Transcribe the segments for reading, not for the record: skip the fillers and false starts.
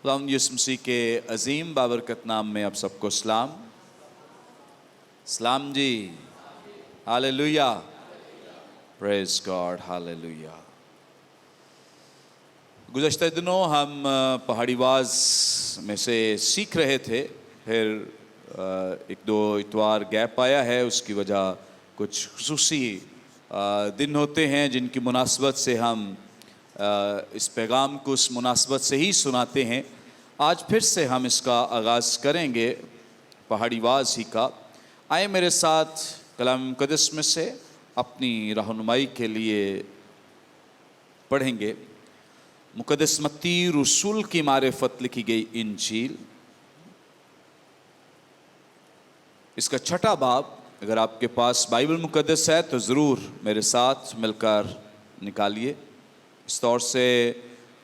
खुदावंद यीशु मसीह के अजीम बाबरकत नाम में आप सबको सलाम। सलाम जी, हालेलुया, प्रेज गॉड, हालेलुया। गुज़श्ता दिनों हम पहाड़ीवाज में से सीख रहे थे, फिर एक दो इतवार गैप आया है। उसकी वजह कुछ खुसूसी दिन होते हैं जिनकी मुनासबत से हम इस पैगाम को उस मुनासबत से ही सुनाते हैं। आज फिर से हम इसका आगाज़ करेंगे पहाड़ीवाज ही का। आए मेरे साथ कलाम मुक़द्दस में से अपनी रहनुमाई के लिए पढ़ेंगे मुक़द्दस मत्ती रसूल की मारिफत लिखी गई इंजील, इसका 6 बाब। अगर आपके पास बाइबल मुक़द्दस है तो ज़रूर मेरे साथ मिलकर निकालिए। इस तौर से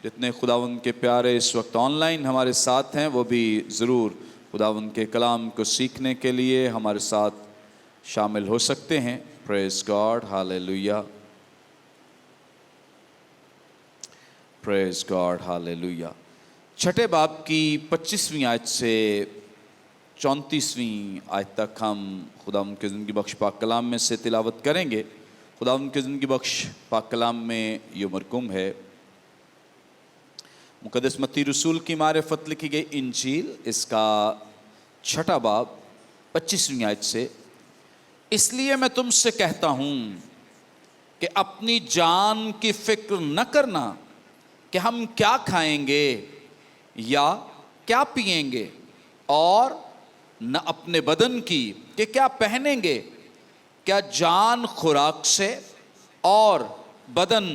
जितने खुदावंद के प्यारे इस वक्त ऑनलाइन हमारे साथ हैं वो भी ज़रूर खुदावंद के कलाम को सीखने के लिए हमारे साथ शामिल हो सकते हैं। Praise God, hallelujah, praise God, hallelujah. 6 बाब की 25वीं आयत से 34वीं आयत तक हम खुदावंद के ज़िंदगी बख्श पाक कलाम में से तिलावत करेंगे। खुदावंद के ज़िंदगी बख्श पाक कलाम में ये मरकूम है मुक़द्दस मत्ती रसूल की मारिफत लिखी गई इंजील, इसका 6 बाब 25वीं आयत से। इसलिए मैं तुमसे कहता हूँ कि अपनी जान की फिक्र न करना कि हम क्या खाएंगे या क्या पिएंगे, और न अपने बदन की कि क्या पहनेंगे। क्या जान खुराक से और बदन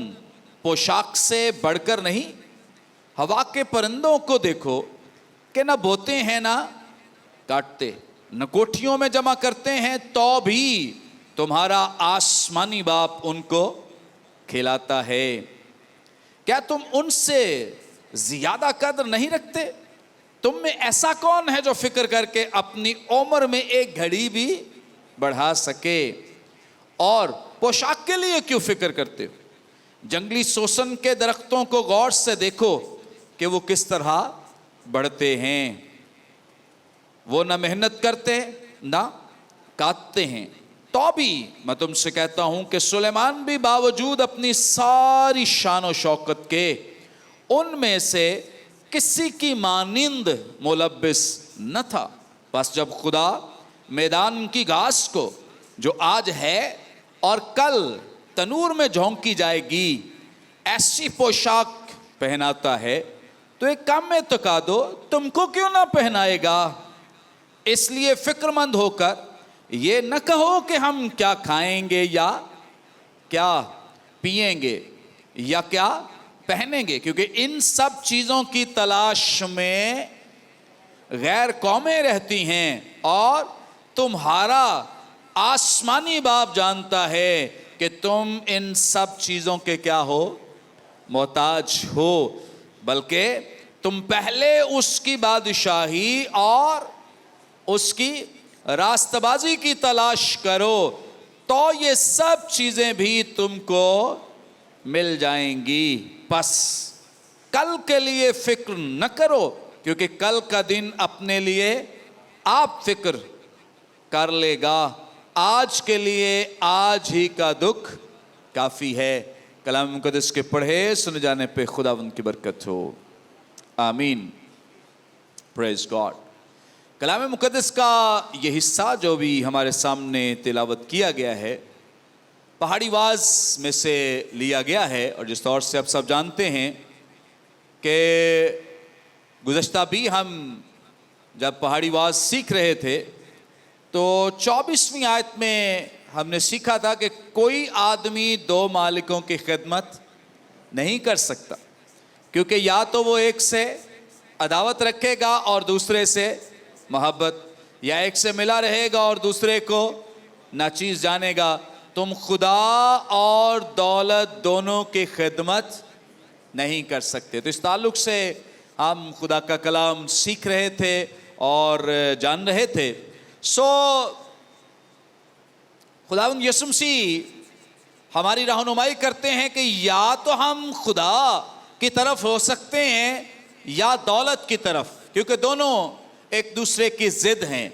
पोशाक से बढ़कर नहीं? हवा के परिंदों को देखो कि न बोते हैं ना काटते, न कोठियों में जमा करते हैं, तो भी तुम्हारा आसमानी बाप उनको खिलाता है। क्या तुम उनसे ज्यादा कद्र नहीं रखते? तुम में ऐसा कौन है जो फिक्र करके अपनी उम्र में एक घड़ी भी बढ़ा सके? और पोशाक के लिए क्यों फिक्र करते हो? जंगली सोसन के दरख्तों को गौर से देखो कि वो किस तरह बढ़ते हैं। वो न मेहनत करते ना काटते हैं, तो भी मैं तुमसे कहता हूं कि सुलेमान भी बावजूद अपनी सारी शान और शौकत के उनमें से किसी की मानिंद मुलब्बिस न था। बस जब खुदा मैदान की घास को जो आज है और कल तनूर में झोंकी जाएगी ऐसी पोशाक पहनाता है, तो एक काम में तो का दो, तुमको क्यों ना पहनाएगा। इसलिए फिक्रमंद होकर ये न कहो कि हम क्या खाएंगे या क्या पिएंगे या क्या पहनेंगे, क्योंकि इन सब चीजों की तलाश में गैर कौमें रहती हैं और तुम्हारा आसमानी बाप जानता है कि तुम इन सब चीजों के क्या हो, मोहताज हो। बल्कि तुम पहले उसकी बादशाही और उसकी रास्तबाजी की तलाश करो, तो ये सब चीजें भी तुमको मिल जाएंगी। बस कल के लिए फिक्र न करो, क्योंकि कल का दिन अपने लिए आप फिक्र कर लेगा। आज के लिए आज ही का दुख काफी है। कलाम मुक़द्दस के पढ़े सुने जाने पे खुदावंद की बरकत हो, आमीन, प्रेज गॉड। कलाम मुक़द्दस का ये हिस्सा जो भी हमारे सामने तिलावत किया गया है पहाड़ीवाज में से लिया गया है। और जिस तौर से आप सब जानते हैं कि गुज़श्ता भी हम जब पहाड़ीवाज सीख रहे थे तो 24वीं आयत में हमने सीखा था कि कोई आदमी 2 मालिकों की खिदमत नहीं कर सकता, क्योंकि या तो वो एक से अदावत रखेगा और दूसरे से मोहब्बत, या एक से मिला रहेगा और दूसरे को नाचीज जानेगा। तुम खुदा और दौलत दोनों की खिदमत नहीं कर सकते। तो इस ताल्लुक से हम खुदा का कलाम सीख रहे थे और जान रहे थे। खुदावंद यीशु मसीह हमारी रहनुमाई करते हैं कि या तो हम खुदा की तरफ हो सकते हैं या दौलत की तरफ, क्योंकि दोनों एक दूसरे की जिद हैं।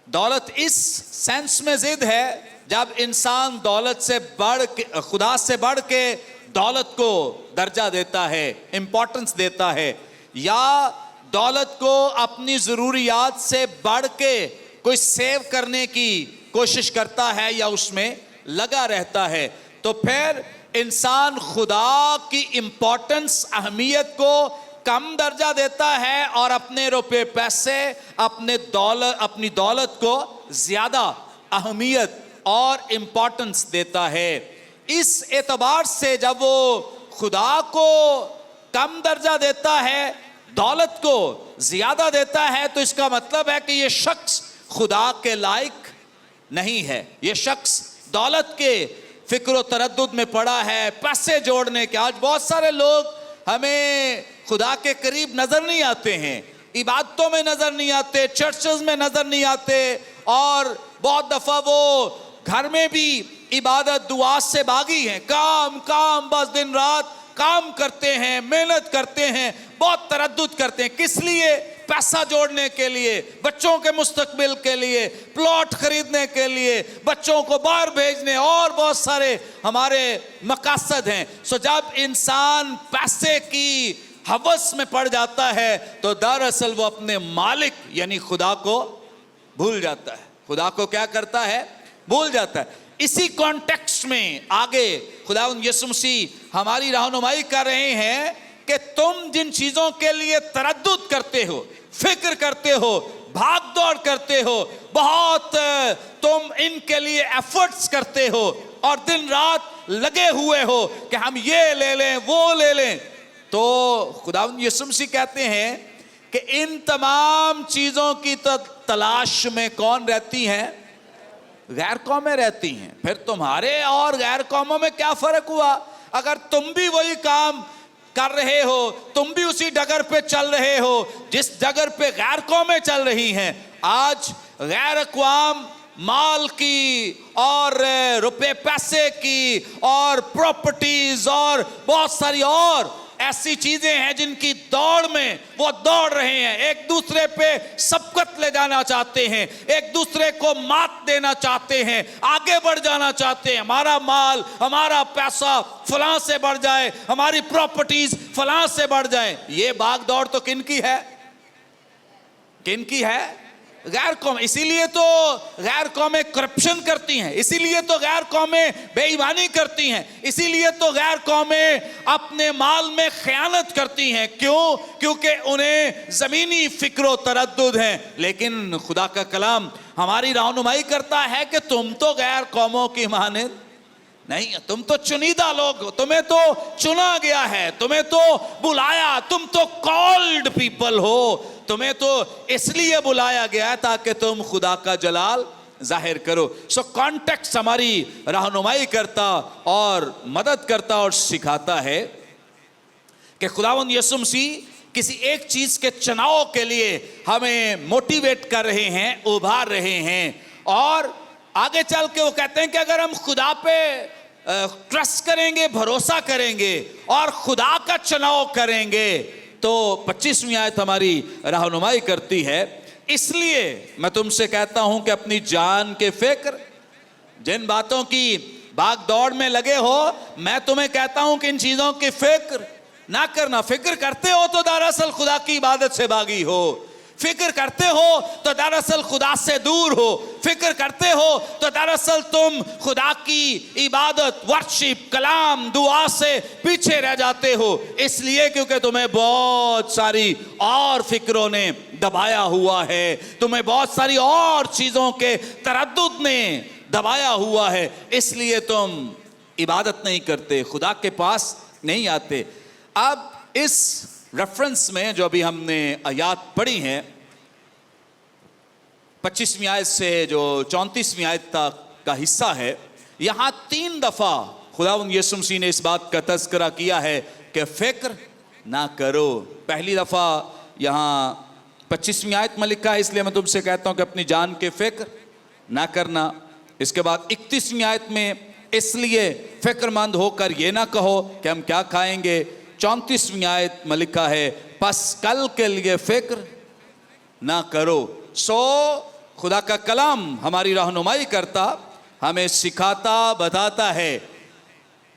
दौलत इस सेंस में जिद है जब इंसान दौलत से बढ़ के, खुदा से बढ़ के दौलत को दर्जा देता है, इंपॉर्टेंस देता है, या दौलत को अपनी ज़रूरियात से बढ़ के कोई सेव करने की कोशिश करता है या उसमें लगा रहता है। तो फिर इंसान खुदा की इंपॉर्टेंस, अहमियत को कम दर्जा देता है और अपने रुपए पैसे, अपनी दौलत को ज़्यादा अहमियत और इंपॉर्टेंस देता है। इस एतबार से जब वो खुदा को कम दर्जा देता है, दौलत को ज़्यादा देता है, तो इसका मतलब है कि ये शख्स खुदा के लायक नहीं है। ये शख्स दौलत के फिक्र तरद्दुद में पड़ा है, पैसे जोड़ने के। आज बहुत सारे लोग हमें खुदा के करीब नजर नहीं आते हैं, इबादतों में नजर नहीं आते, चर्चेस में नजर नहीं आते, और बहुत दफा वो घर में भी इबादत दुआ से भागी हैं। काम काम, बस दिन रात काम करते हैं, मेहनत करते हैं, बहुत तरद्दुद करते हैं। किस लिए? पैसा जोड़ने के लिए, बच्चों के मुस्तकबिल के लिए, प्लॉट खरीदने के लिए, बच्चों को बाहर भेजने, और बहुत सारे हमारे मकासद हैं। सो जब इंसान पैसे की हवस में पड़ जाता है तो दरअसल वो अपने मालिक यानी खुदा को भूल जाता है। खुदा को क्या करता है? भूल जाता है। इसी कॉन्टेक्स्ट में आगे खुदावंद यीशु मसीह हमारी रहनुमाई कर रहे हैं कि तुम जिन चीजों के लिए तरद्दुद करते हो, फिक्र करते हो, भाग दौड़ करते हो, बहुत तुम इनके लिए एफर्ट्स करते हो और दिन रात लगे हुए हो कि हम ये ले लें, वो ले लें, तो खुदावंद यीशु मसीह कहते हैं कि इन तमाम चीजों की तलाश में कौन रहती हैं? गैर कौमें रहती हैं। फिर तुम्हारे और गैर कौमों में क्या फर्क हुआ? अगर तुम भी वही काम कर रहे हो, तुम भी उसी डगर पे चल रहे हो जिस डगर पे गैर कौमें चल रही हैं। आज गैर अक़वाम माल की और रुपए पैसे की और प्रॉपर्टीज और बहुत सारी और ऐसी चीजें हैं जिनकी दौड़ में वो दौड़ रहे हैं, एक दूसरे पे सबकत ले जाना चाहते हैं, एक दूसरे को मात देना चाहते हैं, आगे बढ़ जाना चाहते हैं। हमारा माल, हमारा पैसा फलां से बढ़ जाए, हमारी प्रॉपर्टीज फलां से बढ़ जाए। ये भाग दौड़ तो किनकी है? किनकी है? गैर कौम। इसीलिए तो गैर कौमें करप्शन करती हैं, इसीलिए तो गैर कौमें बेईमानी करती हैं, इसीलिए तो गैर कौमें अपने माल में खयानत करती हैं। क्यों? क्योंकि उन्हें जमीनी फिक्र तरद्दुद है। लेकिन खुदा का कलाम हमारी रहनुमाई करता है कि तुम तो गैर कौमों की मानद नहीं, तुम तो चुनिंदा लोग हो, तुम्हें तो चुना गया है, तुम्हें तो बुलाया, तुम तो कॉल्ड पीपल हो, तुम्हें तो इसलिए बुलाया गया है ताकि तुम खुदा का जलाल जाहिर करो। सो कॉन्टेक्स्ट हमारी रहनुमाई करता और मदद करता और सिखाता है कि खुदावंद यीशु मसीह किसी एक चीज के चुनाव के लिए हमें मोटिवेट कर रहे हैं, उभार रहे हैं, और आगे चल के वो कहते हैं कि अगर हम खुदा पे ट्रस्ट करेंगे, भरोसा करेंगे और खुदा का चुनाव करेंगे, तो 25वीं आयत हमारी रहनुमाई करती है, इसलिए मैं तुमसे कहता हूं कि अपनी जान के फिक्र, जिन बातों की भाग दौड़ में लगे हो, मैं तुम्हें कहता हूं कि इन चीजों की फिक्र ना करना। फिक्र करते हो तो दरअसल खुदा की इबादत से भागी हो, फिक्र करते हो तो दरअसल खुदा से दूर हो, फिक्र करते हो तो दरअसल तुम खुदा की इबादत, वर्शिप, कलाम, दुआ से पीछे रह जाते हो। इसलिए क्योंकि तुम्हें बहुत सारी और फिक्रों ने दबाया हुआ है, तुम्हें बहुत सारी और चीजों के तरद्दुद ने दबाया हुआ है, इसलिए तुम इबादत नहीं करते, खुदा के पास नहीं आते। अब इस रेफरेंस में जो अभी हमने आयत पढ़ी हैं, 25वीं आयत से जो 34वीं आयत तक का हिस्सा है, यहां 3 दफा खुदावंद यीशु मसीह ने इस बात का तज़किरा किया है कि फिक्र ना करो। पहली दफा यहां 25वीं आयत में लिखा है, इसलिए मैं तुमसे कहता हूं कि अपनी जान के फिक्र ना करना। इसके बाद 31वीं आयत में, इसलिए फिक्रमंद होकर ये ना कहो कि हम क्या खाएंगे, 34वीं आयत में लिखा है, बस कल के लिए फिक्र ना करो। सो खुदा का कलाम हमारी रहनुमाई करता, हमें सिखाता, बताता है।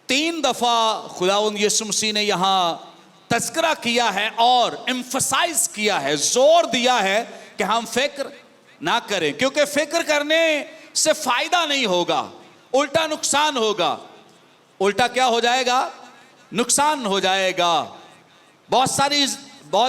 3 दफा खुदावंद यीशु मसीह ने यहां तज़किरा किया है और एम्फसाइज किया है, जोर दिया है कि हम फिक्र ना करें, क्योंकि फिक्र करने से फायदा नहीं होगा, उल्टा नुकसान होगा। उल्टा क्या हो जाएगा? नुकसान हो जाएगा। बहुत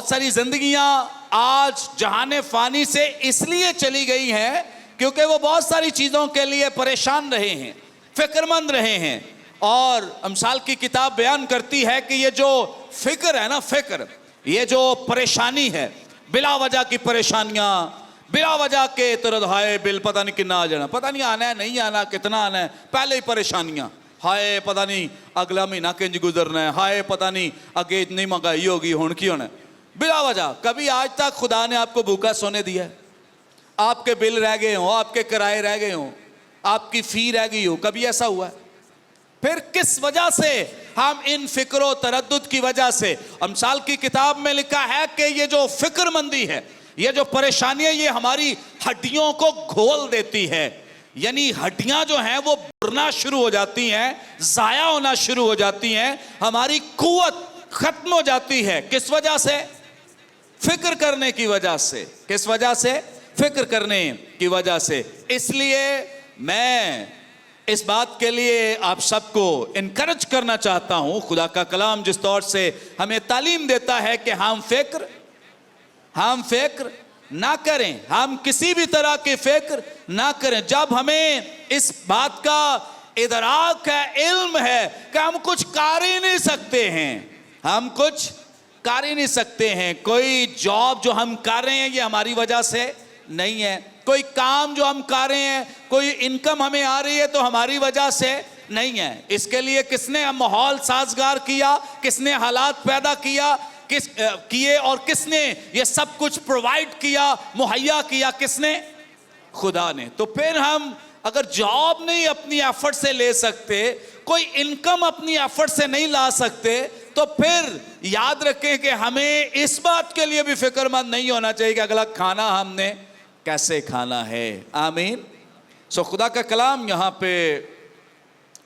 सारी जिंदगियां आज जहाने फानी से इसलिए चली गई हैं क्योंकि वो बहुत सारी चीजों के लिए परेशान रहे हैं, फिक्रमंद रहे हैं। और अमसाल की किताब बयान करती है कि ये जो फिक्र है ना, फिक्र, ये जो परेशानी है, बिला वजह की परेशानियां, बिला वजह के तरह हाय बिल पता नहीं कितना आ जाना, पता नहीं आना है नहीं आना, कितना आना है, पहले ही परेशानियां, हाय पता नहीं अगला महीना किंज गुजरना है, हाय पता नहीं अगे इतनी महंगाई होगी हुण की होना है, बिला वजह। कभी आज तक खुदा ने आपको भूखा सोने दिया है? आपके बिल रह गए हो, आपके किराए रह गए हो, आपकी फी रह गई हो, कभी ऐसा हुआ है? फिर किस वजह से हम इन फिक्रो तरद्दुद की वजह से, अमसाल की किताब में लिखा है कि ये जो फिक्रमंदी है, ये जो परेशानी है, ये हमारी हड्डियों को घोल देती है। यानी हड्डियां जो हैं वो बुरना शुरू हो जाती हैं, जाया होना शुरू हो जाती हैं, हमारी कुव्वत खत्म हो जाती है। किस वजह से? फिक्र करने की वजह से। किस वजह से? फिक्र करने की वजह से। इसलिए मैं इस बात के लिए आप सबको इनकरेज करना चाहता हूं, खुदा का कलाम जिस तौर से हमें तालीम देता है कि हम फिक्र ना करें, हम किसी भी तरह की फिक्र ना करें। जब हमें इस बात का इदराक है, इल्म है कि हम कुछ कर ही नहीं सकते हैं, हम कुछ कर ही नहीं सकते हैं। कोई जॉब जो हम कर रहे हैं ये हमारी वजह से नहीं है, कोई काम जो हम कर रहे हैं, कोई इनकम हमें आ रही है तो हमारी वजह से नहीं है। इसके लिए किसने माहौल साजगार किया, किसने हालात पैदा किए और किसने ये सब कुछ प्रोवाइड किया, मुहैया किया? किसने? खुदा ने। तो फिर हम अगर जॉब नहीं अपनी एफर्ट से ले सकते, कोई इनकम अपनी एफर्ट से नहीं ला सकते, तो फिर याद रखें कि हमें इस बात के लिए भी फिक्रमंद नहीं होना चाहिए कि अगला खाना हमने कैसे खाना है। आमीन। सो खुदा का कलाम यहाँ पे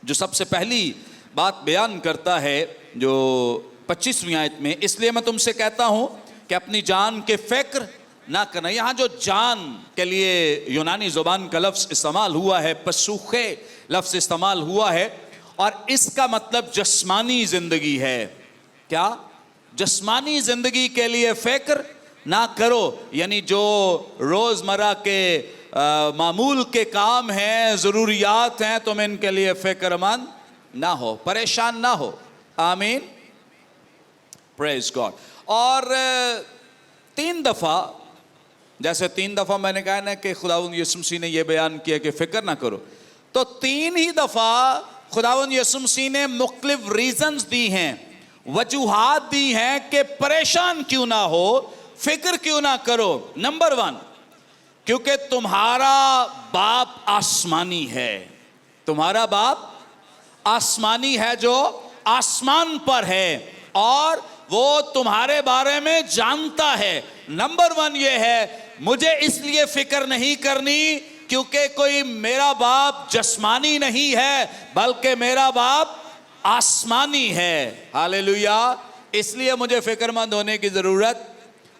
जो सबसे पहली बात बयान करता है, जो 25वीं आयत में, इसलिए मैं तुमसे कहता हूं कि अपनी जान के फिक्र ना करना। यहाँ जो जान के लिए यूनानी जुबान का लफ्ज़ इस्तेमाल हुआ है, पसूखे लफ्ज़ इस्तेमाल हुआ है, और इसका मतलब जस्मानी जिंदगी है। क्या? जस्मानी जिंदगी के लिए फिक्र ना करो, यानी जो रोजमर्रा के मामूल के काम हैं, जरूरियात हैं, तुम इनके लिए फिक्रमंद ना हो, परेशान ना हो। आमीन, प्रेज गॉड। और 3 दफा, जैसे 3 दफा मैंने कहा ना कि खुदावंद यीशु मसीह ने यह बयान किया कि फिक्र ना करो, तो 3 ही दफा खुदावंद यीशु मसीह ने मुख्तलिफ रीजंस दी हैं, वजूहात दी हैं कि परेशान क्यों ना हो, फिक्र क्यों ना करो। नंबर 1, क्योंकि तुम्हारा बाप आसमानी है। तुम्हारा बाप आसमानी है जो आसमान पर है और वो तुम्हारे बारे में जानता है। नंबर 1 ये है, मुझे इसलिए फिक्र नहीं करनी क्योंकि कोई मेरा बाप जस्मानी नहीं है, बल्कि मेरा बाप आसमानी है। हालेलुया। इसलिए मुझे फिक्रमंद होने की जरूरत,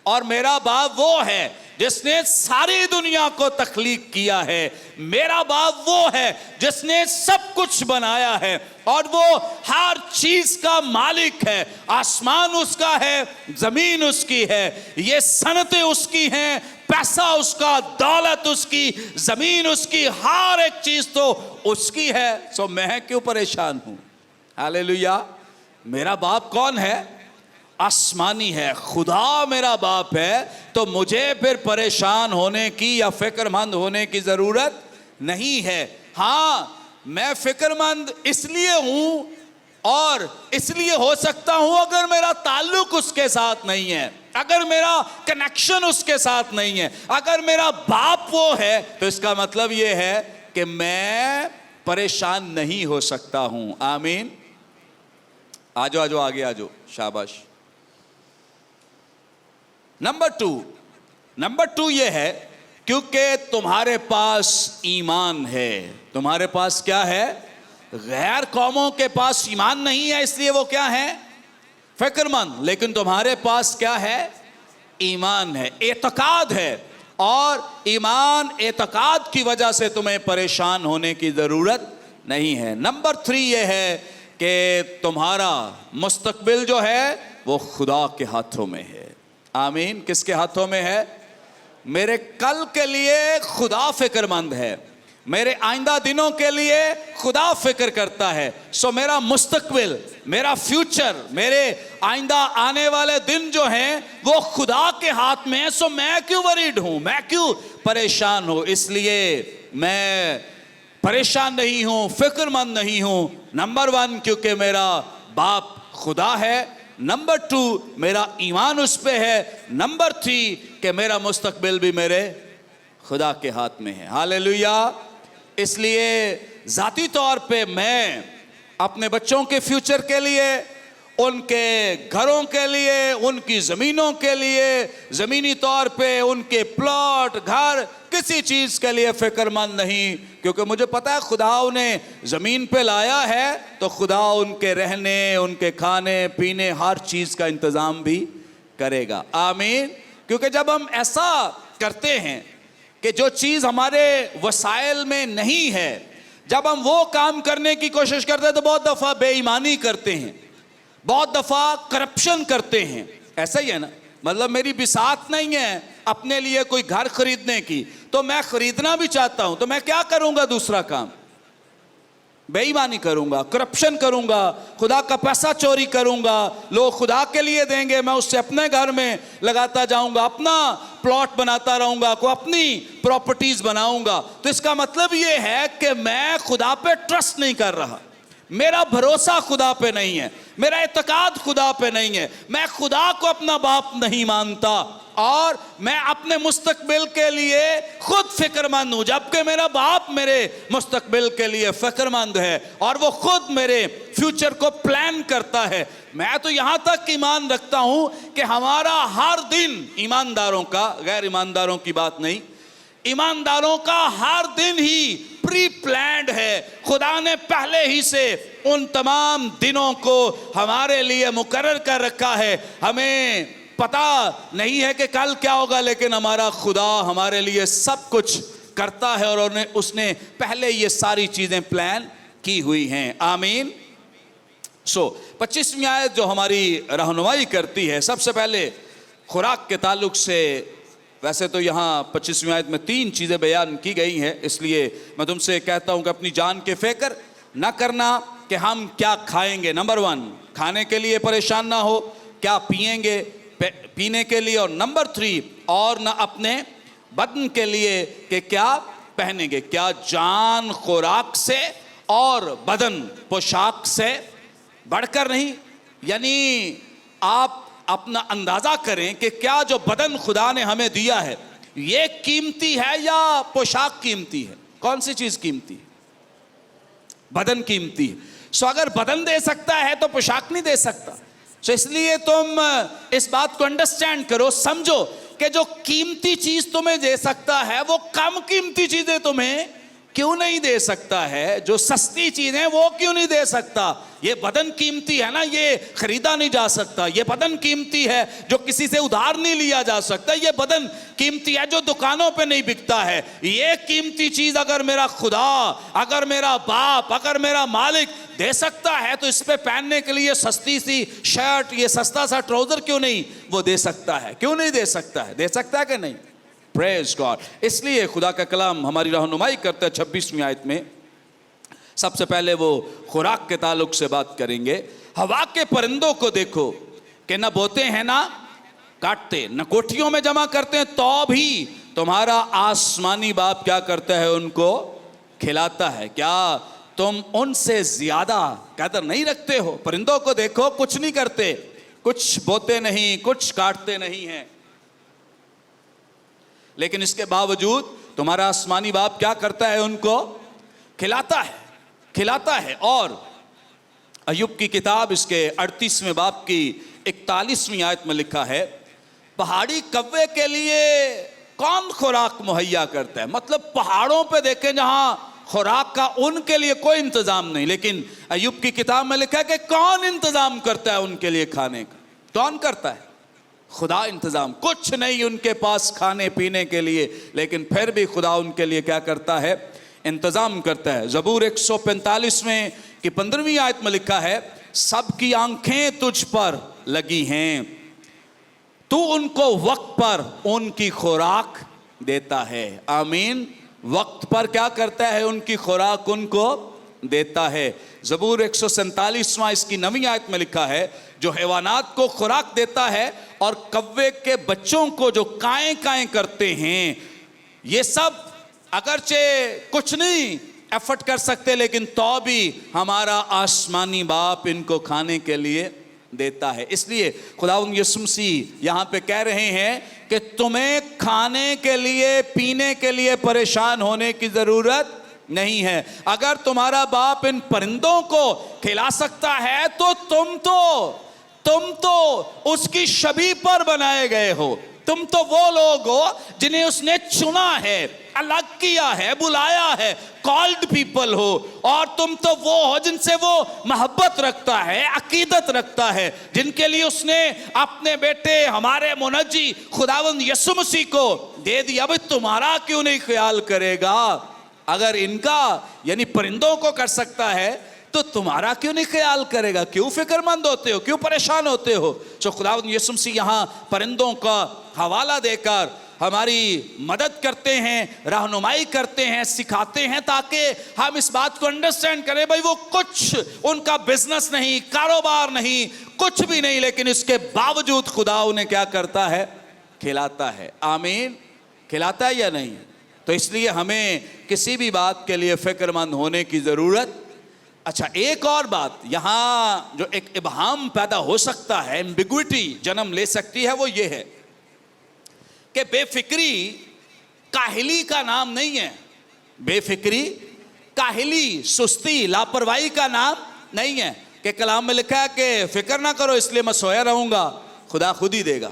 और मेरा बाप वो है जिसने सारी दुनिया को तख्लीक किया है। मेरा बाप वो है जिसने सब कुछ बनाया है और वो हर चीज का मालिक है। आसमान उसका है, जमीन उसकी है, ये सनतें उसकी हैं, पैसा उसका, दौलत उसकी, जमीन उसकी, हर एक चीज तो उसकी है। सो मैं क्यों परेशान हूं? हालेलुया। मेरा बाप कौन है? आसमानी है। खुदा मेरा बाप है, तो मुझे फिर परेशान होने की या फिक्रमंद होने की जरूरत नहीं है। हाँ, मैं फिक्रमंद इसलिए हूं और इसलिए हो सकता हूं अगर मेरा ताल्लुक उसके साथ नहीं है, अगर मेरा कनेक्शन उसके साथ नहीं है, अगर मेरा बाप वो है, तो इसका मतलब ये है कि मैं परेशान नहीं हो सकता हूं। आमीन। आ जाओ आगे आ जाओ, शाबाश। नंबर टू ये है, क्योंकि तुम्हारे पास ईमान है। तुम्हारे पास क्या है? गैर कौमों के पास ईमान नहीं है, इसलिए वो क्या है? फिक्रमंद। लेकिन तुम्हारे पास क्या है? ईमान है, एतकाद है। और ईमान एतकाद की वजह से तुम्हें परेशान होने की जरूरत नहीं है। नंबर 3 ये है कि तुम्हारा मुस्तकबिल जो है वो खुदा के हाथों में है। आमीन। किसके हाथों में है? मेरे कल के लिए खुदा फिक्रमंद है, मेरे आइंदा दिनों के लिए खुदा फिक्र करता है। सो मेरा मुस्तकबिल, मेरा फ्यूचर, मेरे आइंदा आने वाले दिन जो हैं वो खुदा के हाथ में है। सो मैं क्यों वरीड हूं, मैं क्यों परेशान हूं? इसलिए मैं परेशान नहीं हूं, फिक्रमंद नहीं हूं। नंबर 1 क्योंकि मेरा बाप खुदा है। नंबर 2 मेरा ईमान उस पे है। नंबर 3 कि मेरा मुस्तकबिल भी मेरे खुदा के हाथ में है। हालेलुया। इसलिए जाती तौर पे मैं अपने बच्चों के फ्यूचर के लिए, उनके घरों के लिए, उनकी ज़मीनों के लिए, ज़मीनी तौर पे उनके प्लॉट, घर, किसी चीज़ के लिए फ़िक्रमंद नहीं, क्योंकि मुझे पता है खुदा उन्हें ज़मीन पे लाया है तो खुदा उनके रहने, उनके खाने पीने, हर चीज़ का इंतज़ाम भी करेगा। आमीन। क्योंकि जब हम ऐसा करते हैं कि जो चीज़ हमारे वसाइल में नहीं है, जब हम वो काम करने की कोशिश करते हैं तो बहुत दफ़ा बेईमानी करते हैं, बहुत दफ़ा करप्शन करते हैं। ऐसा ही है ना? मतलब मेरी बिसात नहीं है अपने लिए कोई घर खरीदने की, तो मैं खरीदना भी चाहता हूं, तो मैं क्या करूंगा? दूसरा काम बेईमानी करूंगा, करप्शन करूंगा, खुदा का पैसा चोरी करूंगा। लोग खुदा के लिए देंगे, मैं उससे अपने घर में लगाता जाऊंगा, अपना प्लॉट बनाता रहूंगा, को अपनी प्रॉपर्टीज बनाऊंगा। तो इसका मतलब ये है कि मैं खुदा पे ट्रस्ट नहीं कर रहा, मेरा भरोसा खुदा पे नहीं है, मेरा एतकाद खुदा पे नहीं है, मैं खुदा को अपना बाप नहीं मानता और मैं अपने मुस्तकबिल के लिए खुद फिक्रमंद हूं, जबकि मेरा बाप मेरे मुस्तकबिल के लिए फिक्रमंद है और वो खुद मेरे फ्यूचर को प्लान करता है। मैं तो यहां तक ईमान रखता हूं कि हमारा हर दिन, ईमानदारों का, गैर ईमानदारों की बात नहीं, ईमानदारों का हर दिन ही प्री प्लान्ड है। खुदा ने पहले ही से उन तमाम दिनों को हमारे लिए मुकर्रर कर रखा है। हमें पता नहीं है कि कल क्या होगा, लेकिन हमारा खुदा हमारे लिए सब कुछ करता है और उसने पहले ये सारी चीजें प्लान की हुई हैं। आमीन। 25वीं आयत जो हमारी रहनुमाई करती है, सबसे पहले खुराक के ताल्लुक से, वैसे तो यहाँ 25वीं आयत में 3 चीज़ें बयान की गई हैं, इसलिए मैं तुमसे कहता हूँ कि अपनी जान के फिक्र न करना कि हम क्या खाएंगे। नंबर 1 खाने के लिए परेशान ना हो, क्या पिएंगे पीने के लिए। और नंबर 3 और न अपने बदन के लिए कि क्या पहनेंगे। क्या जान खुराक से और बदन पोशाक से बढ़कर नहीं? यानी आप अपना अंदाजा करें कि क्या जो बदन खुदा ने हमें दिया है ये कीमती है या पोशाक कीमती है? कौन सी चीज कीमती है? बदन कीमती है। सो अगर बदन दे सकता है तो पोशाक नहीं दे सकता। सो इसलिए तुम इस बात को अंडरस्टैंड करो, समझो कि जो कीमती चीज तुम्हें दे सकता है वो कम कीमती चीजें तुम्हें क्यों नहीं दे सकता है? जो सस्ती चीजें वो क्यों नहीं दे सकता? ये बदन कीमती है ना, ये खरीदा नहीं जा सकता। ये बदन कीमती है जो किसी से उधार नहीं लिया जा सकता। ये बदन कीमती है जो दुकानों पे नहीं बिकता है। ये कीमती चीज अगर मेरा खुदा, अगर मेरा बाप, अगर मेरा मालिक दे सकता है तो इस पे पहनने के लिए सस्ती सी शर्ट, ये सस्ता सा ट्राउजर क्यों नहीं वो दे सकता है? क्यों नहीं दे सकता है? दे सकता है कि नहीं? Praise God. इसलिए खुदा का कलाम हमारी रहनुमाई करता है 26वीं आयत में। सबसे पहले वो खुराक के ताल्लुक से बात करेंगे। हवा के परिंदों को देखो कि न बोते हैं ना काटते, न कोठियों में जमा करते हैं, तो भी तुम्हारा आसमानी बाप क्या करता है? उनको खिलाता है। क्या तुम उनसे ज्यादा कदर नहीं रखते हो? परिंदों को देखो, कुछ नहीं करते, कुछ बोते नहीं, कुछ काटते नहीं हैं, लेकिन इसके बावजूद तुम्हारा आसमानी बाप क्या करता है? उनको खिलाता है, खिलाता है। और अय्यूब की किताब इसके 38वें बाब की 41वीं आयत में लिखा है, पहाड़ी कव्वे के लिए कौन खुराक मुहैया करता है। मतलब पहाड़ों पे देखें जहां खुराक का उनके लिए कोई इंतजाम नहीं, लेकिन अय्यूब की किताब में लिखा है कि कौन इंतजाम करता है उनके लिए खाने का। कौन करता है? खुदा इंतजाम। कुछ नहीं उनके पास खाने पीने के लिए, लेकिन फिर भी खुदा उनके लिए क्या करता है? इंतजाम करता है। ज़बूर 145 में की 15वीं आयत में लिखा है, सबकी आंखें तुझ पर लगी हैं, तू उनको वक्त पर उनकी खुराक देता है। आमीन। वक्त पर क्या करता है? उनकी खुराक उनको देता है। ज़बूर 147वां इसकी 9वीं आयत में लिखा है, जो हैवानात को खुराक देता है और कव्वे के बच्चों को जो काएं काएं करते हैं, ये सब अगरचे कुछ नहीं एफर्ट कर सकते, लेकिन तो भी हमारा आसमानी बाप इनको खाने के लिए देता है। इसलिए खुदावंद यीशु मसीह यहाँ पे कह रहे हैं कि तुम्हें खाने के लिए पीने के लिए परेशान होने की जरूरत नहीं है। अगर तुम्हारा बाप इन परिंदों को खिला सकता है तो तुम तो उसकी छवि पर बनाए गए हो। तुम तो वो लोग हो जिन्हें उसने चुना है, अलग किया है, बुलाया है, कॉल्ड पीपल हो। और तुम तो वो हो जिनसे वो मोहब्बत रखता है, अकीदत रखता है, जिनके लिए उसने अपने बेटे हमारे मुनज्जी खुदावंद यीशु मसीह को दे दिया। अब तुम्हारा क्यों नहीं ख्याल करेगा? अगर इनका यानी परिंदों को कर सकता है तो तुम्हारा क्यों नहीं ख्याल करेगा? क्यों फिक्रमंद होते हो? क्यों परेशान होते हो? तो खुदावंद यीशु मसीह यहाँ परिंदों का हवाला देकर हमारी मदद करते हैं, रहनुमाई करते हैं, सिखाते हैं, ताकि हम इस बात को अंडरस्टैंड करें। भाई वो कुछ उनका बिजनेस नहीं, कारोबार नहीं, कुछ भी नहीं, लेकिन इसके बावजूद खुदा उन्हें क्या करता है? खिलाता है। आमीन। खिलाता है या नहीं? तो इसलिए हमें किसी भी बात के लिए फिक्रमंद होने की जरूरत। अच्छा, एक और बात यहां जो एक इबहाम पैदा हो सकता है, एम्बिग्विटी जन्म ले सकती है, वो ये है कि बेफिक्री काहिली का नाम नहीं है। बेफिक्री, काहिली, सुस्ती, लापरवाही का नाम नहीं है। कि कलाम में लिखा है कि फिक्र ना करो इसलिए मैं सोया रहूंगा, खुदा खुद ही देगा।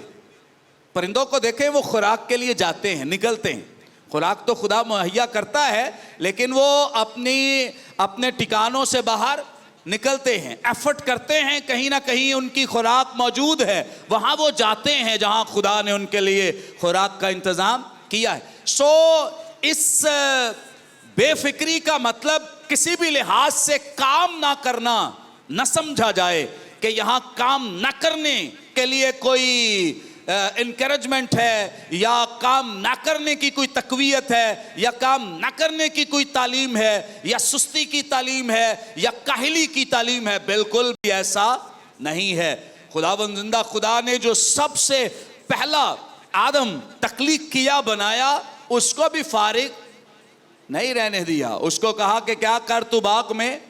परिंदों को देखें, वो खुराक के लिए जाते हैं, निकलते हैं। खुराक तो खुदा मुहैया करता है, लेकिन वो अपने ठिकानों से बाहर निकलते हैं, एफर्ट करते हैं, कहीं ना कहीं उनकी खुराक मौजूद है, वहां वो जाते हैं जहां खुदा ने उनके लिए खुराक का इंतजाम किया है। सो इस बेफिक्री का मतलब किसी भी लिहाज से काम ना करना न समझा जाए कि यहां काम न करने के लिए कोई इनकरेजमेंट है, या काम ना करने की कोई तकवीयत है, या काम ना करने की कोई तालीम है, या सुस्ती की तालीम है, या काहिली की तालीम है। बिल्कुल भी ऐसा नहीं है। खुदावंद जिंदा खुदा ने जो सबसे पहला आदम तख्लीक किया, बनाया, उसको भी फारिग नहीं रहने दिया। उसको कहा कि क्या कर तू बाग में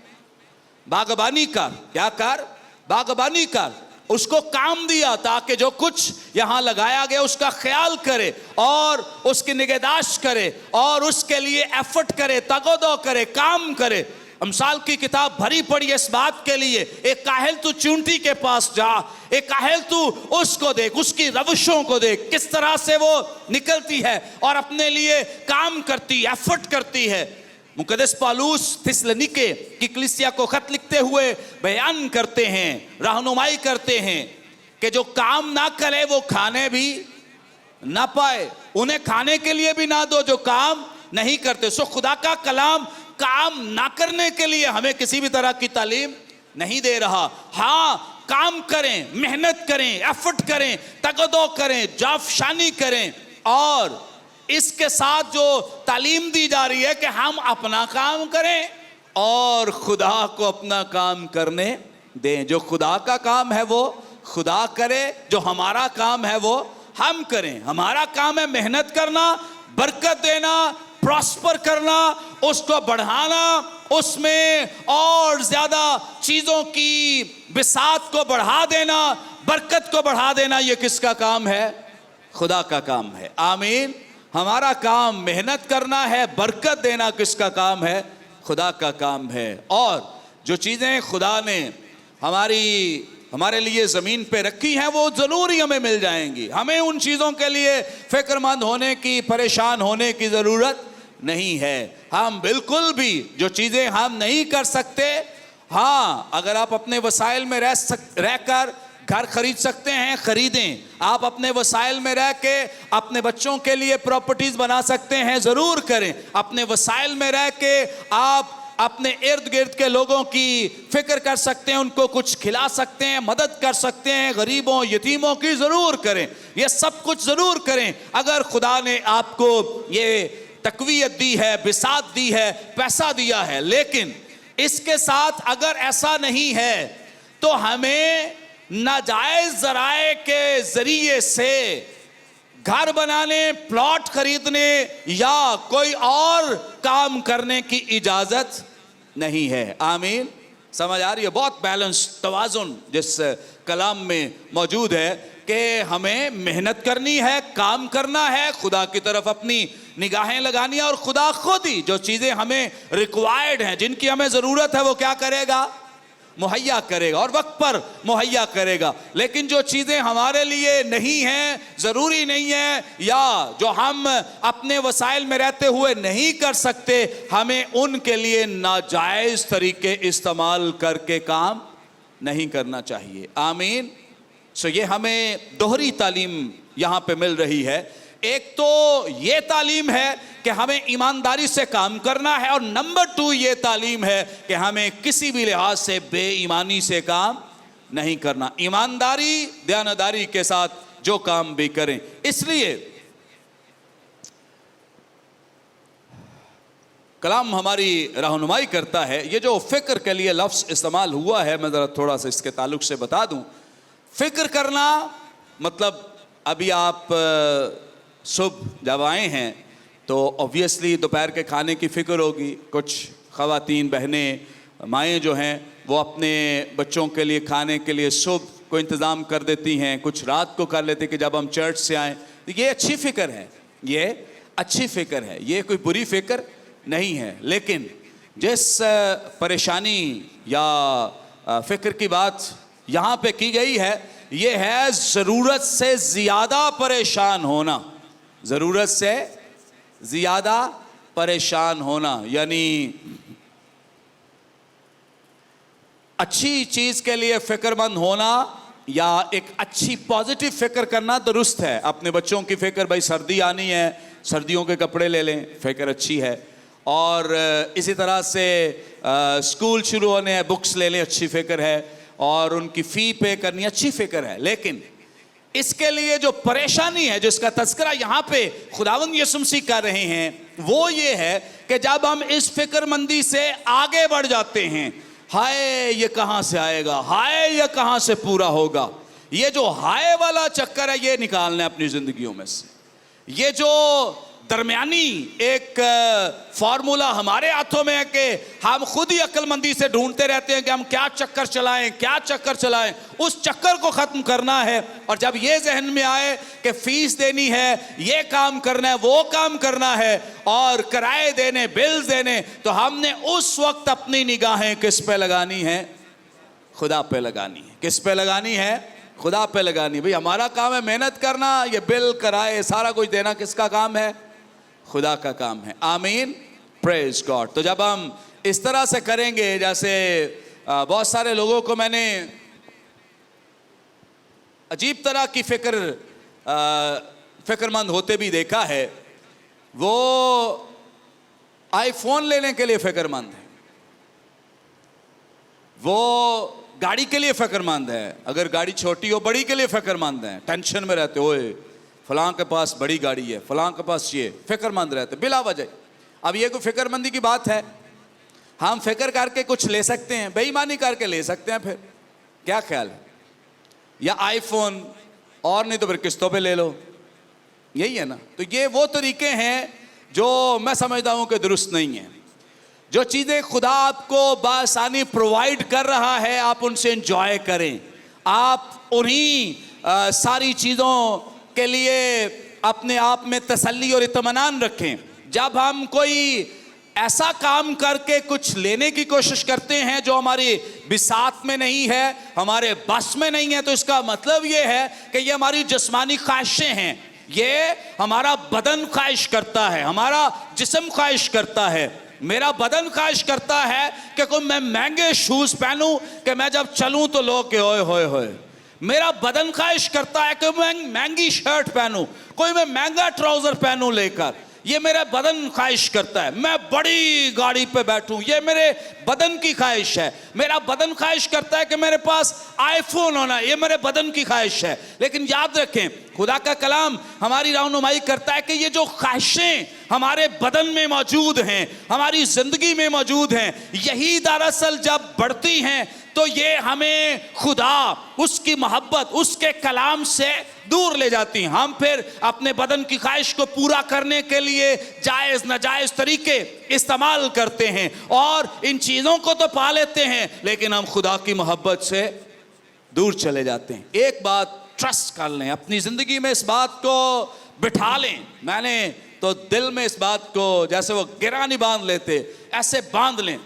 बागबानी कर, क्या कर? बागबानी कर। उसको काम दिया ताकि जो कुछ यहां लगाया गया उसका ख्याल करे और उसकी निगहदाश्त करे और उसके लिए एफर्ट करे, तगोदो करे, काम करे। अमसाल की किताब भरी पड़ी इस बात के लिए। एक काहिल तू चूंटी के पास जा, एक काहिल तू उसको देख, उसकी रविशों को देख, किस तरह से वो निकलती है और अपने लिए काम करती, एफर्ट करती है। मुकद्दस पौलुस थिस्सलुनीके की कलीसिया को खत लिखते हुए बयान करते हैं, रहनुमाई करते हैं कि जो काम ना करे वो खाने भी ना पाए, उन्हें खाने के लिए भी ना दो जो काम नहीं करते। सो खुदा का कलाम काम ना करने के लिए हमें किसी भी तरह की तालीम नहीं दे रहा। हाँ, काम करें, मेहनत करें, एफर्ट करें, तगदो करें, जाफशानी करें, और इसके साथ जो तालीम दी जा रही है कि हम अपना काम करें और खुदा को अपना काम करने दें। जो खुदा का काम है वो खुदा करे, जो हमारा काम है वो हम करें। हमारा काम है मेहनत करना, बरकत देना, प्रॉस्पर करना, उसको बढ़ाना, उसमें और ज्यादा चीजों की बिसात को बढ़ा देना, बरकत को बढ़ा देना। ये किसका काम है? खुदा का काम है। आमीन। हमारा काम मेहनत करना है, बरकत देना किसका काम है? खुदा का काम है। और जो चीजें खुदा ने हमारे लिए ज़मीन पे रखी हैं वो ज़रूर ही हमें मिल जाएंगी। हमें उन चीज़ों के लिए फ़िक्रमंद होने की, परेशान होने की ज़रूरत नहीं है। हम बिल्कुल भी जो चीज़ें हम नहीं कर सकते, हाँ, अगर आप अपने वसाइल में रहकर घर खरीद सकते हैं, खरीदें। आप अपने वसाइल में रह के अपने बच्चों के लिए प्रॉपर्टीज़ बना सकते हैं, ज़रूर करें। अपने वसाइल में रह के आप अपने इर्द गिर्द के लोगों की फिक्र कर सकते हैं, उनको कुछ खिला सकते हैं, मदद कर सकते हैं, गरीबों यतीमों की ज़रूर करें। ये सब कुछ ज़रूर करें। अगर खुदा ने आपको ये तकवीयत दी है, बिसात दी है, पैसा दिया है, लेकिन इसके साथ अगर ऐसा नहीं है तो हमें नाजायज़ ज़राए के ज़रिए से घर बनाने, प्लॉट खरीदने या कोई और काम करने की इजाज़त नहीं है। आमीन। समझ आ रही है? बहुत बैलेंस, तवाज़ुन जिस कलाम में मौजूद है कि हमें मेहनत करनी है, काम करना है, खुदा की तरफ अपनी निगाहें लगानी है, और खुदा खुद ही जो चीज़ें हमें रिक्वायर्ड हैं, जिनकी हमें ज़रूरत है, वो क्या करेगा? मुहैया करेगा, और वक्त पर मुहैया करेगा। लेकिन जो चीज़ें हमारे लिए नहीं हैं, ज़रूरी नहीं है, या जो हम अपने वसाइल में रहते हुए नहीं कर सकते, हमें उनके लिए नाजायज़ तरीके इस्तेमाल करके काम नहीं करना चाहिए। आमीन। सो ये हमें दोहरी तालीम यहाँ पे मिल रही है। एक तो ये तालीम है कि हमें ईमानदारी से काम करना है, और नंबर 2 ये तालीम है कि हमें किसी भी लिहाज से बेईमानी से काम नहीं करना। ईमानदारी, दयानतदारी के साथ जो काम भी करें। इसलिए कलाम हमारी रहनुमाई करता है। ये जो फ़िक्र के लिए लफ्ज़ इस्तेमाल हुआ है, मैं ज़रा थोड़ा सा इसके ताल्लुक से बता दूं। फ़िक्र करना मतलब, अभी आप सुबह जब आए हैं तो ऑब्वियसली दोपहर के खाने की फ़िक्र होगी। कुछ ख़वातीन, बहनें, माएँ जो हैं वो अपने बच्चों के लिए खाने के लिए सुबह को इंतज़ाम कर देती हैं, कुछ रात को कर लेते कि जब हम चर्च से आएँ। ये अच्छी फ़िक्र है, ये अच्छी फ़िक्र है, ये कोई बुरी फ़िक्र नहीं है। लेकिन जिस परेशानी या फ़िक्र की बात यहाँ पे की गई है, ये है ज़रूरत से ज़्यादा परेशान होना। ज़रूरत से ज़्यादा परेशान होना, यानी अच्छी चीज़ के लिए फ़िक्रमंद होना या एक अच्छी पॉजिटिव फ़िक्र करना दुरुस्त है। अपने बच्चों की फ़िक्र, भाई सर्दी आनी है, सर्दियों के कपड़े ले लें, फ़िक्र अच्छी है। और इसी तरह से स्कूल शुरू होने हैं, बुक्स ले लें, अच्छी फ़िक्र है। और उनकी फ़ी पे करनी, अच्छी फ़िक्र है। लेकिन इसके लिए जो परेशानी है, जिसका तज़किरा यहाँ पे खुदावंद यीशु मसीह कर रहे हैं, वो ये है कि जब हम इस फ़िक्रमंदी से आगे बढ़ जाते हैं, हाय ये कहाँ से आएगा, हाय ये कहाँ से पूरा होगा, ये जो हाय वाला चक्कर है, ये निकालना है अपनी ज़िंदगियों में से। ये जो दरमियानी एक फार्मूला हमारे हाथों में है कि हम खुद ही अक्लमंदी से ढूंढते रहते हैं कि हम क्या चक्कर चलाएं, क्या चक्कर चलाएं, उस चक्कर को ख़त्म करना है। और जब ये जहन में आए कि फ़ीस देनी है, ये काम करना है, वो काम करना है, और किराए देने, बिल्स देने, तो हमने उस वक्त अपनी निगाहें किस पे लगानी है? खुदा पे लगानी है। किस पे लगानी है? खुदा पे लगानी। भाई हमारा काम है मेहनत करना, ये बिल, किराए, सारा कुछ देना किसका काम है? खुदा का काम है। आमीन, प्रेज गॉड। तो जब हम इस तरह से करेंगे, जैसे बहुत सारे लोगों को मैंने अजीब तरह की फ़िक्रमंद होते भी देखा है। वो आईफोन लेने के लिए फ़िक्रमंद है, वो गाड़ी के लिए फ़िक्रमंद है, अगर गाड़ी छोटी हो बड़ी के लिए फ़िक्रमंद है, टेंशन में रहते हो, फलां के पास बड़ी गाड़ी है, फलां के पास ये, फ़िक्रमंद रहते बिला वजह। अब ये कोई फ़िक्रमंदी की बात है? हम फ़िक्र करके कुछ ले सकते हैं, बेईमानी करके ले सकते हैं, फिर क्या ख्याल है? या आईफोन, और नहीं तो फिर किस्तों पे ले लो, यही है ना। तो ये वो तरीके हैं जो मैं समझता हूँ कि दुरुस्त नहीं है। जो चीज़ें खुदा आपको बासानी प्रोवाइड कर रहा है, आप उनसे एंजॉय करें, आप उन्हीं सारी चीज़ों के लिए अपने आप में तसल्ली और इत्मीनान रखें। जब हम कोई ऐसा काम करके कुछ लेने की कोशिश करते हैं जो हमारी बिसात में नहीं है, हमारे बस में नहीं है, तो इसका मतलब ये है कि ये हमारी जिस्मानी ख्वाहिशें हैं, ये हमारा बदन ख्वाहिश करता है, हमारा जिस्म ख्वाहिश करता है। मेरा बदन ख्वाहिश करता है कि कोई मैं महंगे शूज पहनूं कि मैं जब चलूं तो लोग के ओए होए होए। मेरा बदन ख्वाहिश करता है कि मैं महंगी शर्ट पहनूं, कोई मैं महंगा ट्राउजर पहनूं लेकर, ये मेरा बदन ख्वाहिश करता है। मैं बड़ी गाड़ी पे बैठूं, ये मेरे बदन की ख्वाहिश है। मेरा बदन ख्वाहिश करता है कि मेरे पास आईफोन होना, ये मेरे बदन की ख्वाहिश है। लेकिन याद रखें, खुदा का कलाम हमारी रहनुमाई करता है कि ये जो ख्वाहिशें हमारे बदन में मौजूद हैं, हमारी जिंदगी में मौजूद हैं, यही दरअसल जब बढ़ती हैं तो ये हमें खुदा, उसकी मोहब्बत, उसके कलाम से दूर ले जाती हैं। हम फिर अपने बदन की ख्वाहिश को पूरा करने के लिए जायज़ नाजायज़ तरीके इस्तेमाल करते हैं और इन चीज़ों को तो पा लेते हैं, लेकिन हम खुदा की मोहब्बत से दूर चले जाते हैं। एक बात ट्रस्ट कर लें, अपनी ज़िंदगी में इस बात को बिठा लें। मैंने तो दिल में इस बात को, जैसे वो गिरा नहीं बांध लेते, ऐसे बांध लें,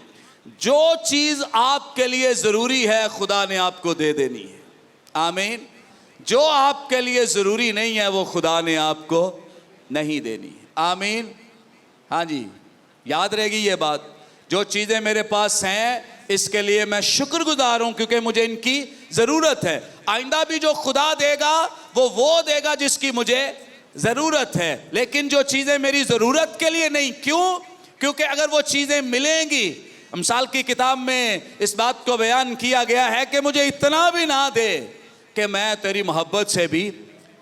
जो चीज़ आपके लिए ज़रूरी है खुदा ने आपको दे देनी है। आमीन। जो आपके लिए ज़रूरी नहीं है वो खुदा ने आपको नहीं देनी है। आमीन। हाँ जी, याद रहेगी ये बात। जो चीज़ें मेरे पास हैं इसके लिए मैं शुक्रगुजार हूँ क्योंकि मुझे इनकी ज़रूरत है। आइंदा भी जो खुदा देगा वो देगा जिसकी मुझे ज़रूरत है। लेकिन जो चीज़ें मेरी ज़रूरत के लिए नहीं, क्यों? क्योंकि अगर वो चीज़ें मिलेंगी, अमसाल की किताब में इस बात को बयान किया गया है कि मुझे इतना भी ना दे कि मैं तेरी मोहब्बत से भी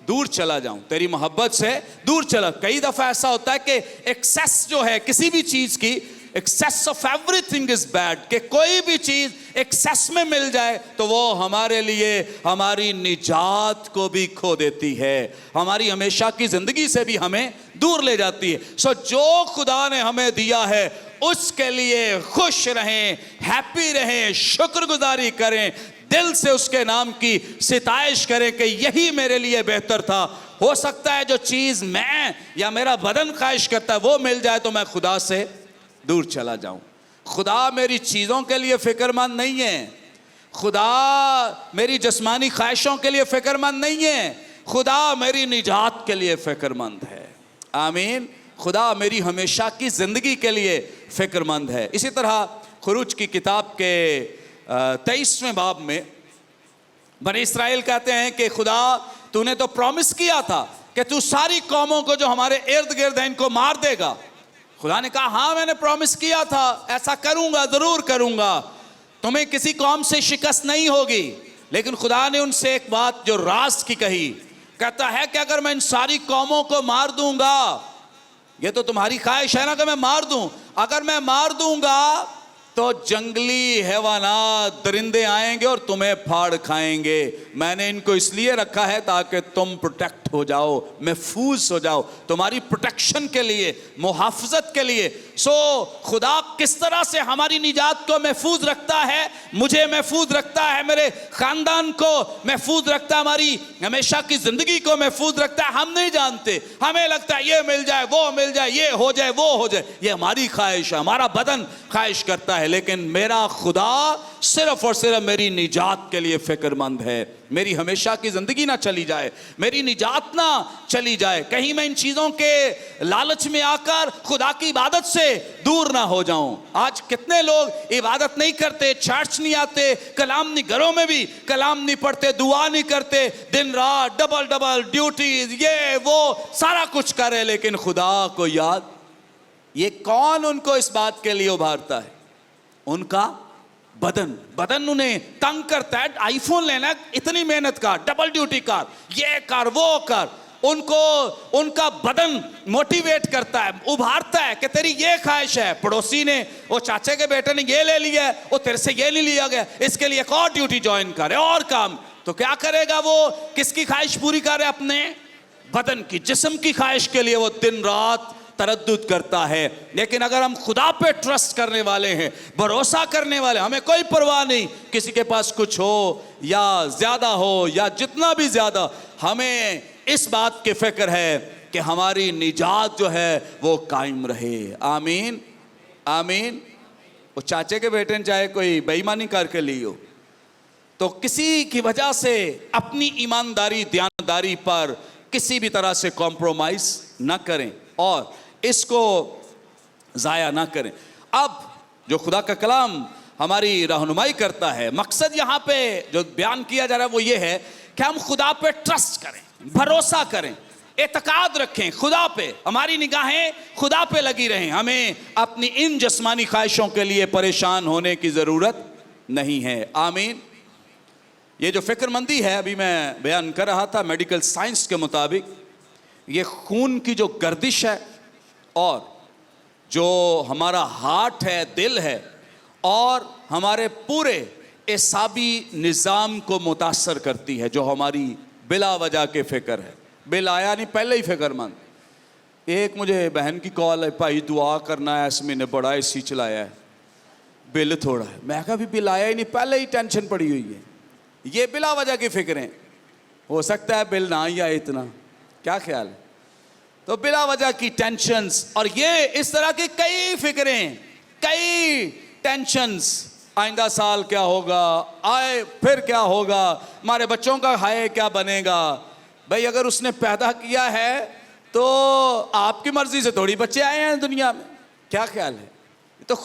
दूर चला जाऊं, तेरी मोहब्बत से दूर चला। कई दफ़ा ऐसा होता है कि एक्सेस जो है किसी भी चीज़ की, excess of everything is bad, कि कोई भी चीज़ एक्सेस में मिल जाए तो वो हमारे लिए हमारी निजात को भी खो देती है, हमारी हमेशा की ज़िंदगी से भी हमें दूर ले जाती है। सो जो खुदा ने हमें दिया है उसके लिए खुश रहें, हैप्पी रहें, शुक्रगुजारी करें, दिल से उसके नाम की सिताइश करें कि यही मेरे लिए बेहतर था। हो सकता है जो चीज़ मैं या मेरा बदन ख्वाहिश करता है वो मिल जाए तो मैं खुदा से दूर चला जाऊं। खुदा मेरी चीज़ों के लिए फ़िक्रमंद नहीं है, खुदा मेरी जिस्मानी ख्वाहिशों के लिए फ़िक्रमंद नहीं है, खुदा मेरी निजात के लिए फ़िक्रमंद है। आमीन। खुदा मेरी हमेशा की ज़िंदगी के लिए फ़िक्रमंद है। इसी तरह खुरूज की किताब के 23वें बाब में बनी इस्राएल कहते हैं कि खुदा तूने तो प्रॉमिस किया था कि तू सारी कौमों को जो हमारे इर्द गिर्द हैं इनको मार देगा। खुदा ने कहा हाँ मैंने प्रॉमिस किया था, ऐसा करूंगा, ज़रूर करूंगा, तुम्हें किसी कौम से शिकस्त नहीं होगी। लेकिन खुदा ने उनसे एक बात जो राज की कही, कहता है कि अगर मैं इन सारी कौमों को मार दूंगा, ये तो तुम्हारी ख्वाहिश है ना कि मैं मार दूं, अगर मैं मार दूंगा तो जंगली हैवानात दरिंदे आएंगे और तुम्हें फाड़ खाएंगे। मैंने इनको इसलिए रखा है ताकि तुम प्रोटेक्ट हो जाओ, महफूज हो जाओ, तुम्हारी प्रोटेक्शन के लिए, मुहाफ़ज़त के लिए। सो खुदा किस तरह से हमारी निजात को महफूज रखता है, मुझे महफूज रखता है, मेरे ख़ानदान को महफूज रखता है, हमारी हमेशा की ज़िंदगी को महफूज रखता है, हम नहीं जानते। हमें लगता है ये मिल जाए, वो मिल जाए, ये हो जाए, वो हो जाए, ये हमारी ख्वाहिश है, हमारा बदन ख्वाहिश करता है। लेकिन मेरा खुदा सिर्फ और सिर्फ मेरी निजात के लिए फ़िक्रमंद है। मेरी हमेशा की ज़िंदगी ना चली जाए, मेरी निजात ना चली जाए, कहीं मैं इन चीज़ों के लालच में आकर खुदा की इबादत से दूर ना हो जाऊं। आज कितने लोग इबादत नहीं करते, चर्च नहीं आते, कलाम नहीं, घरों में भी कलाम नहीं पढ़ते, दुआ नहीं करते, दिन रात डबल डबल ड्यूटीज, ये वो सारा कुछ करे, लेकिन खुदा को याद। ये कौन उनको इस बात के लिए उभारता है? उनका बदन उन्हें तंग करता है। आईफोन लेना, इतनी मेहनत कर, डबल ड्यूटी कर, ये कर, वो कर, उनको उनका बदन मोटिवेट करता है, उभारता है कि तेरी ये ख्वाहिश है, पड़ोसी ने, वो चाचे के बेटे ने ये ले लिया है, वो तेरे से ये नहीं लिया गया, इसके लिए एक और ड्यूटी ज्वाइन करे और काम। तो क्या करेगा वो? किसकी ख्वाहिश पूरी करे? अपने बदन की, जिस्म की ख्वाहिश के लिए वो दिन रात तरद्दुद करता है। लेकिन अगर हम खुदा पे ट्रस्ट करने वाले हैं, भरोसा करने वाले, हमें कोई परवाह नहीं किसी के पास कुछ हो या ज़्यादा हो या जितना भी ज़्यादा, हमें इस बात की फ़िक्र है कि हमारी निजात जो है वो कायम रहे। आमीन, आमीन। वो चाचे के बेटे ने चाहे कोई बेईमानी करके ली हो, तो किसी की वजह से अपनी ईमानदारी दयानतदारी पर किसी भी तरह से कॉम्प्रोमाइज ना करें और इसको ज़ाया ना करें। अब जो खुदा का कलाम हमारी रहनुमाई करता है, मकसद यहाँ पे जो बयान किया जा रहा है वो ये है कि हम खुदा पे ट्रस्ट करें, भरोसा करें, एतकाद रखें खुदा पे, हमारी निगाहें खुदा पे लगी रहें। हमें अपनी इन जिस्मानी ख्वाहिशों के लिए परेशान होने की ज़रूरत नहीं है। आमीन। ये जो फिक्रमंदी है, अभी मैं बयान कर रहा था, मेडिकल साइंस के मुताबिक ये खून की जो गर्दिश है और जो हमारा हार्ट है, दिल है और हमारे पूरे एसाबी निज़ाम को मुतासर करती है, जो हमारी बिला वजह के फ़िक्र है। बिल आया नहीं, पहले ही फ़िक्रमंद। एक मुझे बहन की कॉल है, भाई दुआ करना है, इस महीने बड़ा एसी चलाया है, बिल थोड़ा है। मैं कहा भी बिल आया ही नहीं, पहले ही टेंशन पड़ी हुई है। ये बिला वजह की फ़िक्रें, हो सकता है बिल ना ही आए इतना, क्या ख्याल है? तो बिला वजह की टेंशन्स और ये इस तरह की कई फ़िक्रें, कई टेंशन्स, आइंदा साल क्या होगा, आए फिर क्या होगा, हमारे बच्चों का हाय क्या बनेगा। भाई अगर उसने पैदा किया है तो आपकी मर्जी से थोड़ी बच्चे आए हैं दुनिया में, क्या ख्याल है? ये तो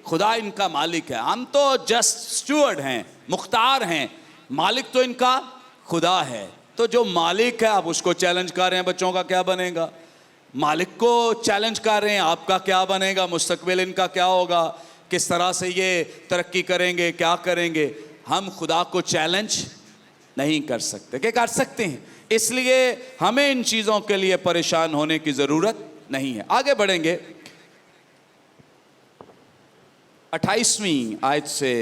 खुदा इनका मालिक है, हम तो जस्ट स्टूअर्ड हैं, मुख्तार हैं, मालिक तो इनका खुदा है। तो जो मालिक है आप उसको चैलेंज कर रहे हैं, बच्चों का क्या बनेगा, मालिक को चैलेंज कर रहे हैं, आपका क्या बनेगा, मुस्तकबिल इनका क्या होगा, किस तरह से ये तरक्की करेंगे, क्या करेंगे। हम खुदा को चैलेंज नहीं कर सकते, क्या कर सकते हैं? इसलिए हमें इन चीज़ों के लिए परेशान होने की ज़रूरत नहीं है। आगे बढ़ेंगे, 28वीं आयत से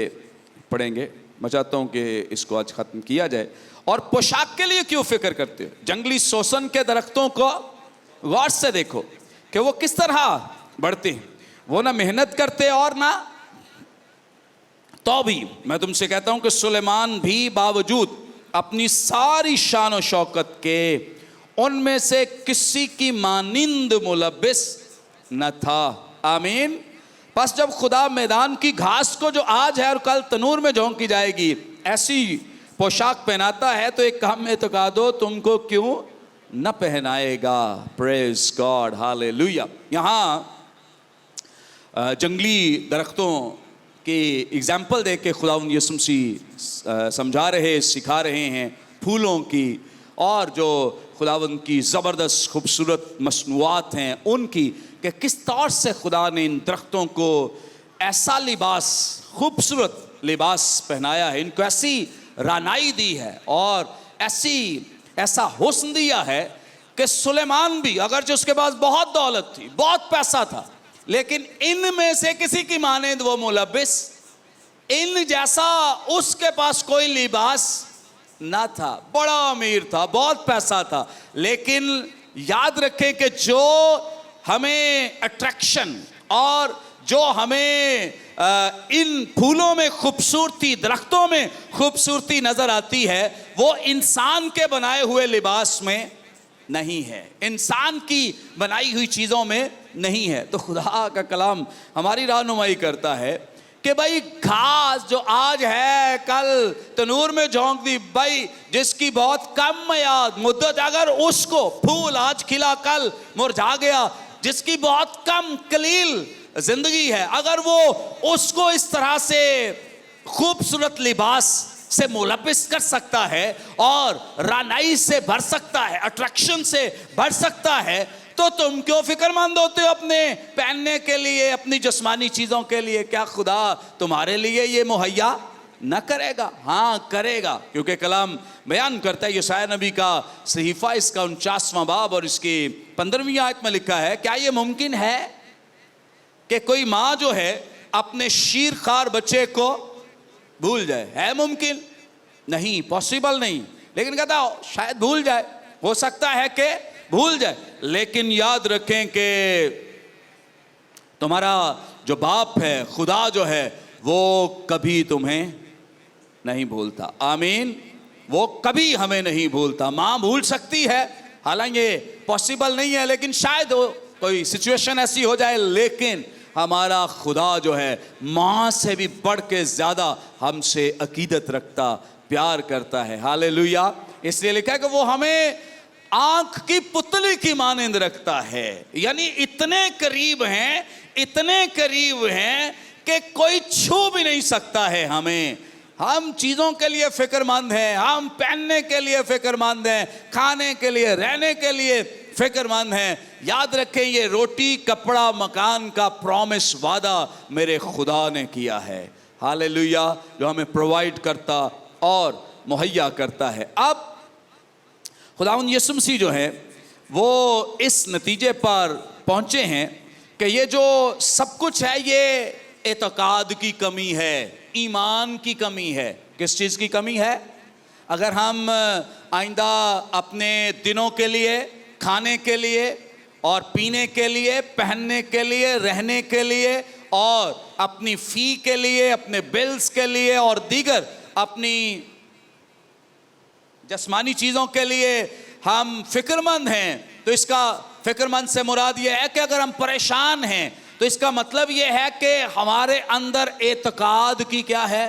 पढ़ेंगे। मैं चाहता हूँ कि इसको आज ख़त्म किया जाए। और पोशाक के लिए क्यों फिक्र करते हो? जंगली सोसन के दरख्तों को गौर से देखो कि वो किस तरह बढ़ते हैं, वो ना मेहनत करते और ना, तो भी मैं तुमसे कहता हूँ कि सुलेमान भी बावजूद अपनी सारी शान और शौकत के उनमें से किसी की मानिंद मुलब्बिस न था। आमीन। बस जब खुदा मैदान की घास को जो आज है और कल तनूर में झोंकी जाएगी ऐसी पोशाक पहनाता है, तो एक काम में तो कहा दो, तुमको क्यों न पहनाएगा। Praise God, hallelujah. यहाँ जंगली दरख्तों की एग्जाम्पल देख के खुदा यीशु मसीह समझा रहे, सिखा रहे हैं फूलों की, और जो खुदावंद की ज़बरदस्त खूबसूरत मसनूआत हैं उनकी, कि किस तौर से खुदा ने इन दरख्तों को ऐसा लिबास, खूबसूरत लिबास पहनाया है, इनको ऐसी रानाई दी है और ऐसा हुस्न दिया है कि सुलेमान भी, अगर जो उसके पास बहुत दौलत थी, बहुत पैसा था, लेकिन इनमें से किसी की मानेंद वो मुलब्बिस, इन जैसा उसके पास कोई लिबास ना था। बड़ा अमीर था, बहुत पैसा था, लेकिन याद रखें कि जो हमें अट्रैक्शन और जो हमें इन फूलों में खूबसूरती, दरख्तों में खूबसूरती नजर आती है, वो इंसान के बनाए हुए लिबास में नहीं है, इंसान की बनाई हुई चीज़ों में नहीं है। तो खुदा का कलाम हमारी रहनुमाई करता है कि भाई घास जो आज है कल तनूर में झोंक दी, भाई जिसकी बहुत कम याद मुद्दत, अगर उसको फूल आज खिला कल मुरझा गया, जिसकी बहुत कम कलील जिंदगी है, अगर वो उसको इस तरह से खूबसूरत लिबास से मुलब्बिस कर सकता है और रानाई से भर सकता है, अट्रैक्शन से भर सकता है, तो तुम क्यों फिक्रमंद होते हो अपने पहनने के लिए, अपनी जिस्मानी चीज़ों के लिए? क्या खुदा तुम्हारे लिए ये मुहैया न करेगा? हाँ करेगा, क्योंकि कलाम बयान करता है, यशायाह नबी का सहीफा इसका 49वां बाब और इसकी 15वीं आयत में लिखा है, क्या ये मुमकिन है कि कोई माँ जो है अपने शीरखार बच्चे को भूल जाए? है मुमकिन? नहीं, पॉसिबल नहीं। लेकिन कहता शायद भूल जाए, हो सकता है कि भूल जाए, लेकिन याद रखें कि तुम्हारा जो बाप है, खुदा जो है, वो कभी तुम्हें नहीं भूलता। आमीन। वो कभी हमें नहीं भूलता। माँ भूल सकती है, हालांकि पॉसिबल नहीं है, लेकिन शायद कोई सिचुएशन ऐसी हो जाए, लेकिन हमारा खुदा जो है माँ से भी बढ़ के ज़्यादा हमसे अकीदत रखता, प्यार करता है। हालेलुया। इसलिए लिखा है कि वो हमें आंख की पुतली की मानंद रखता है, यानी इतने करीब हैं, इतने करीब हैं कि कोई छू भी नहीं सकता है हमें। हम चीज़ों के लिए फिक्रमंद हैं, हम पहनने के लिए फिक्रमंद हैं, खाने के लिए, रहने के लिए फिक्रमंद हैं। याद रखें, ये रोटी, कपड़ा, मकान का प्रॉमिस, वादा मेरे खुदा ने किया है। हालेलुया। जो हमें प्रोवाइड करता और मुहैया करता है। अब खुदावंद यीशु मसीह जो है वो इस नतीजे पर पहुंचे हैं कि ये जो सब कुछ है ये एतकाद की कमी है, ईमान की कमी है। किस चीज़ की कमी है? अगर हम आइंदा अपने दिनों के लिए, खाने के लिए और पीने के लिए, पहनने के लिए, रहने के लिए और अपनी फ़ी के लिए, अपने बिल्स के लिए और दीगर अपनी जस्मानी चीज़ों के लिए हम फिक्रमंद हैं, तो इसका फिक्रमंद से मुराद ये है कि अगर हम परेशान हैं तो इसका मतलब ये है कि हमारे अंदर एतकाद की क्या है?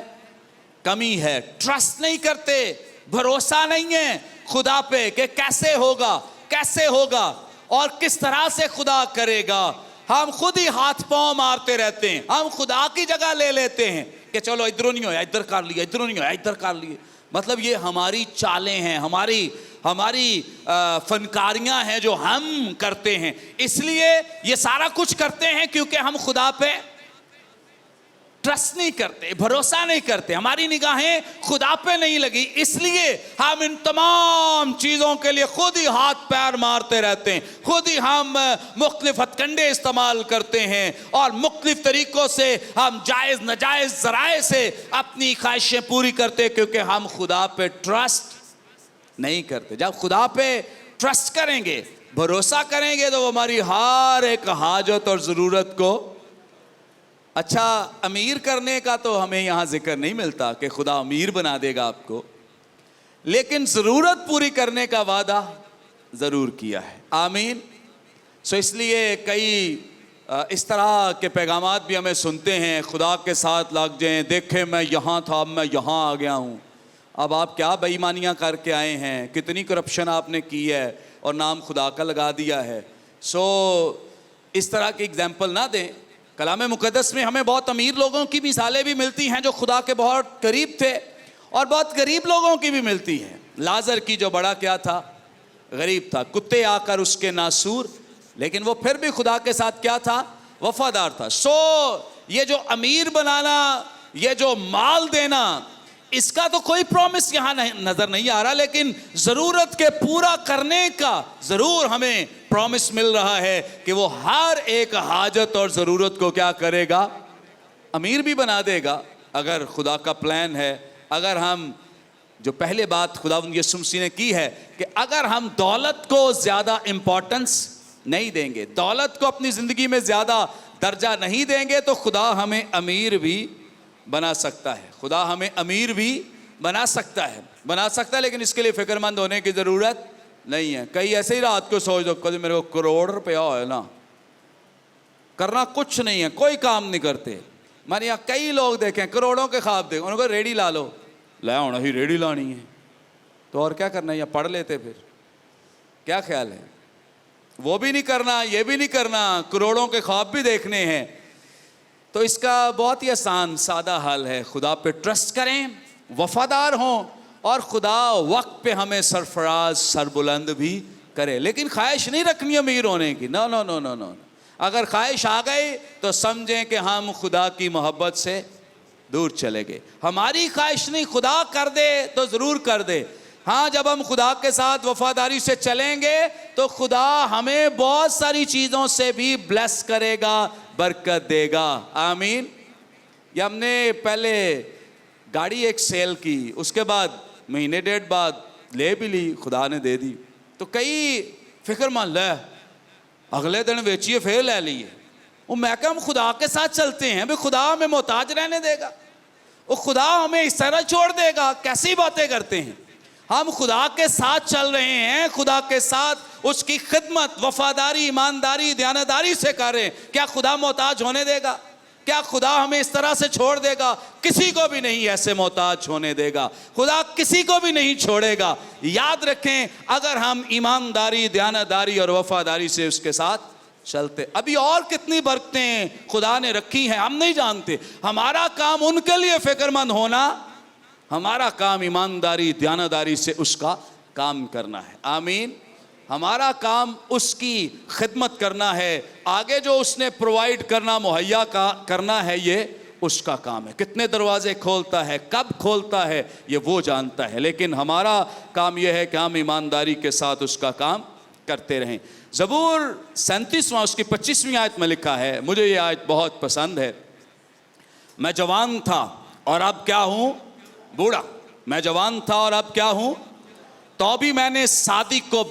कमी है। ट्रस्ट नहीं करते, भरोसा नहीं है खुदा पे कि कैसे होगा, कैसे होगा और किस तरह से खुदा करेगा। हम खुद ही हाथ पांव मारते रहते हैं, हम खुदा की जगह ले लेते हैं कि चलो इधरों नहीं होया इधर कर लिए, इधरों नहीं होया इधर कर लिए। मतलब ये हमारी चालें हैं, हमारी फनकारियां हैं जो हम करते हैं। इसलिए ये सारा कुछ करते हैं क्योंकि हम खुदा पे ट्रस्ट नहीं करते, भरोसा नहीं करते, हमारी निगाहें खुदा पे नहीं लगी। इसलिए हम इन तमाम चीज़ों के लिए खुद ही हाथ पैर मारते रहते हैं, खुद ही हम मुख्तलिफ हथकंडे इस्तेमाल करते हैं और मुख्तलिफ तरीक़ों से हम जायज़ नाजायज़ ज़राए से अपनी ख्वाहिशें पूरी करते हैं क्योंकि हम खुदा पे ट्रस्ट नहीं करते। जब खुदा पे ट्रस्ट करेंगे, भरोसा करेंगे तो वो हमारी हर एक हाजत और ज़रूरत को, अच्छा अमीर करने का तो हमें यहाँ जिक्र नहीं मिलता कि खुदा अमीर बना देगा आपको, लेकिन ज़रूरत पूरी करने का वादा ज़रूर किया है। आमीन। सो इसलिए कई इस तरह के पैगामात भी हमें सुनते हैं, खुदा के साथ लग जाएं, देखें मैं यहाँ था, अब मैं यहाँ आ गया हूँ। अब आप क्या बेईमानियाँ करके आए हैं, कितनी करप्शन आपने की है और नाम खुदा का लगा दिया है। सो इस तरह की एग्जाम्पल ना दें। कलाम मुक़द्दस में हमें बहुत अमीर लोगों की मिसालें भी मिलती हैं जो खुदा के बहुत करीब थे और बहुत गरीब लोगों की भी मिलती हैं। लाजर की जो बड़ा क्या था, गरीब था, कुत्ते आकर उसके नासूर, लेकिन वो फिर भी खुदा के साथ क्या था, वफादार था। सो ये जो अमीर बनाना, ये जो माल देना, इसका तो कोई प्रॉमिस यहाँ नज़र नहीं आ रहा, लेकिन ज़रूरत के पूरा करने का ज़रूर हमें प्रॉमिस मिल रहा है कि वो हर एक हाजत और ज़रूरत को क्या करेगा, अमीर भी बना देगा अगर खुदा का प्लान है। अगर हम, जो पहले बात खुदावंद यीशु मसीह ने की है कि अगर हम दौलत को ज़्यादा इम्पोर्टेंस नहीं देंगे, दौलत को अपनी ज़िंदगी में ज़्यादा दर्जा नहीं देंगे, तो खुदा हमें अमीर भी बना सकता है। खुदा हमें अमीर भी बना सकता है, लेकिन इसके लिए फ़िक्रमंद होने की ज़रूरत नहीं है। कई ऐसे ही रात को सोच दो, कभी मेरे को करोड़ रुपया हो ना, करना कुछ नहीं है, कोई काम नहीं करते। मैंने यहाँ कई लोग देखे, करोड़ों के ख्वाब देखे, उनको रेडी ला लो, ला होना ही रेडी लानी है तो और क्या करना है, या पढ़ लेते फिर, क्या ख्याल है? वो भी नहीं करना, ये भी नहीं करना, करोड़ों के ख्वाब भी देखने हैं। तो इसका बहुत ही आसान सादा हल है, खुदा पे ट्रस्ट करें, वफादार हों और खुदा वक्त पे हमें सरफराज सरबुलंद भी करे। लेकिन ख्वाहिश नहीं रखनी अमीर होने की, no no no no no. अगर ख्वाहिश आ गई तो समझें कि हम खुदा की मोहब्बत से दूर चले गए। हमारी ख्वाहिश नहीं, खुदा कर दे तो ज़रूर कर दे। हाँ, जब हम खुदा के साथ वफादारी से चलेंगे तो खुदा हमें बहुत सारी चीज़ों से भी ब्लेस करेगा, बरकत देगा। आमीन। ये हमने पहले गाड़ी एक सेल की, उसके बाद महीने डेढ़ बाद ले भी ली, खुदा ने दे दी। तो कई फिक्रमंद ले अगले दिन बेचिए फिर ले लिए। वो मैं क्या, हम खुदा के साथ चलते हैं, भाई खुदा हमें मोहताज रहने देगा, वो खुदा हमें इस तरह छोड़ देगा? कैसी बातें करते हैं। हम खुदा के साथ चल रहे हैं, खुदा के साथ उसकी खिदमत वफादारी, ईमानदारी, दयानतदारी से करें, क्या खुदा मोहताज होने देगा? क्या खुदा हमें इस तरह से छोड़ देगा? किसी को भी नहीं ऐसे मोहताज होने देगा। खुदा किसी को भी नहीं छोड़ेगा। याद रखें, अगर हम ईमानदारी, दयानतदारी और वफादारी से उसके साथ चलते। अभी और कितनी बरकतें खुदा ने रखी हैं हम नहीं जानते। हमारा काम उनके लिए फिक्रमंद होना, हमारा काम ईमानदारी, दयानतदारी से उसका काम करना है। आमीन। हमारा काम उसकी खिदमत करना है। आगे जो उसने प्रोवाइड करना, मुहैया करना है, ये उसका काम है। कितने दरवाजे खोलता है, कब खोलता है, ये वो जानता है। लेकिन हमारा काम यह है कि हम ईमानदारी के साथ उसका काम करते रहें। ज़बूर 37वां उसकी 25वीं आयत में लिखा है, मुझे ये आयत बहुत पसंद है। मैं जवान था और अब क्या हूँ? बूढ़ा। मैं जवान था और अब क्या हूँ? तो भी मैंने सादिक को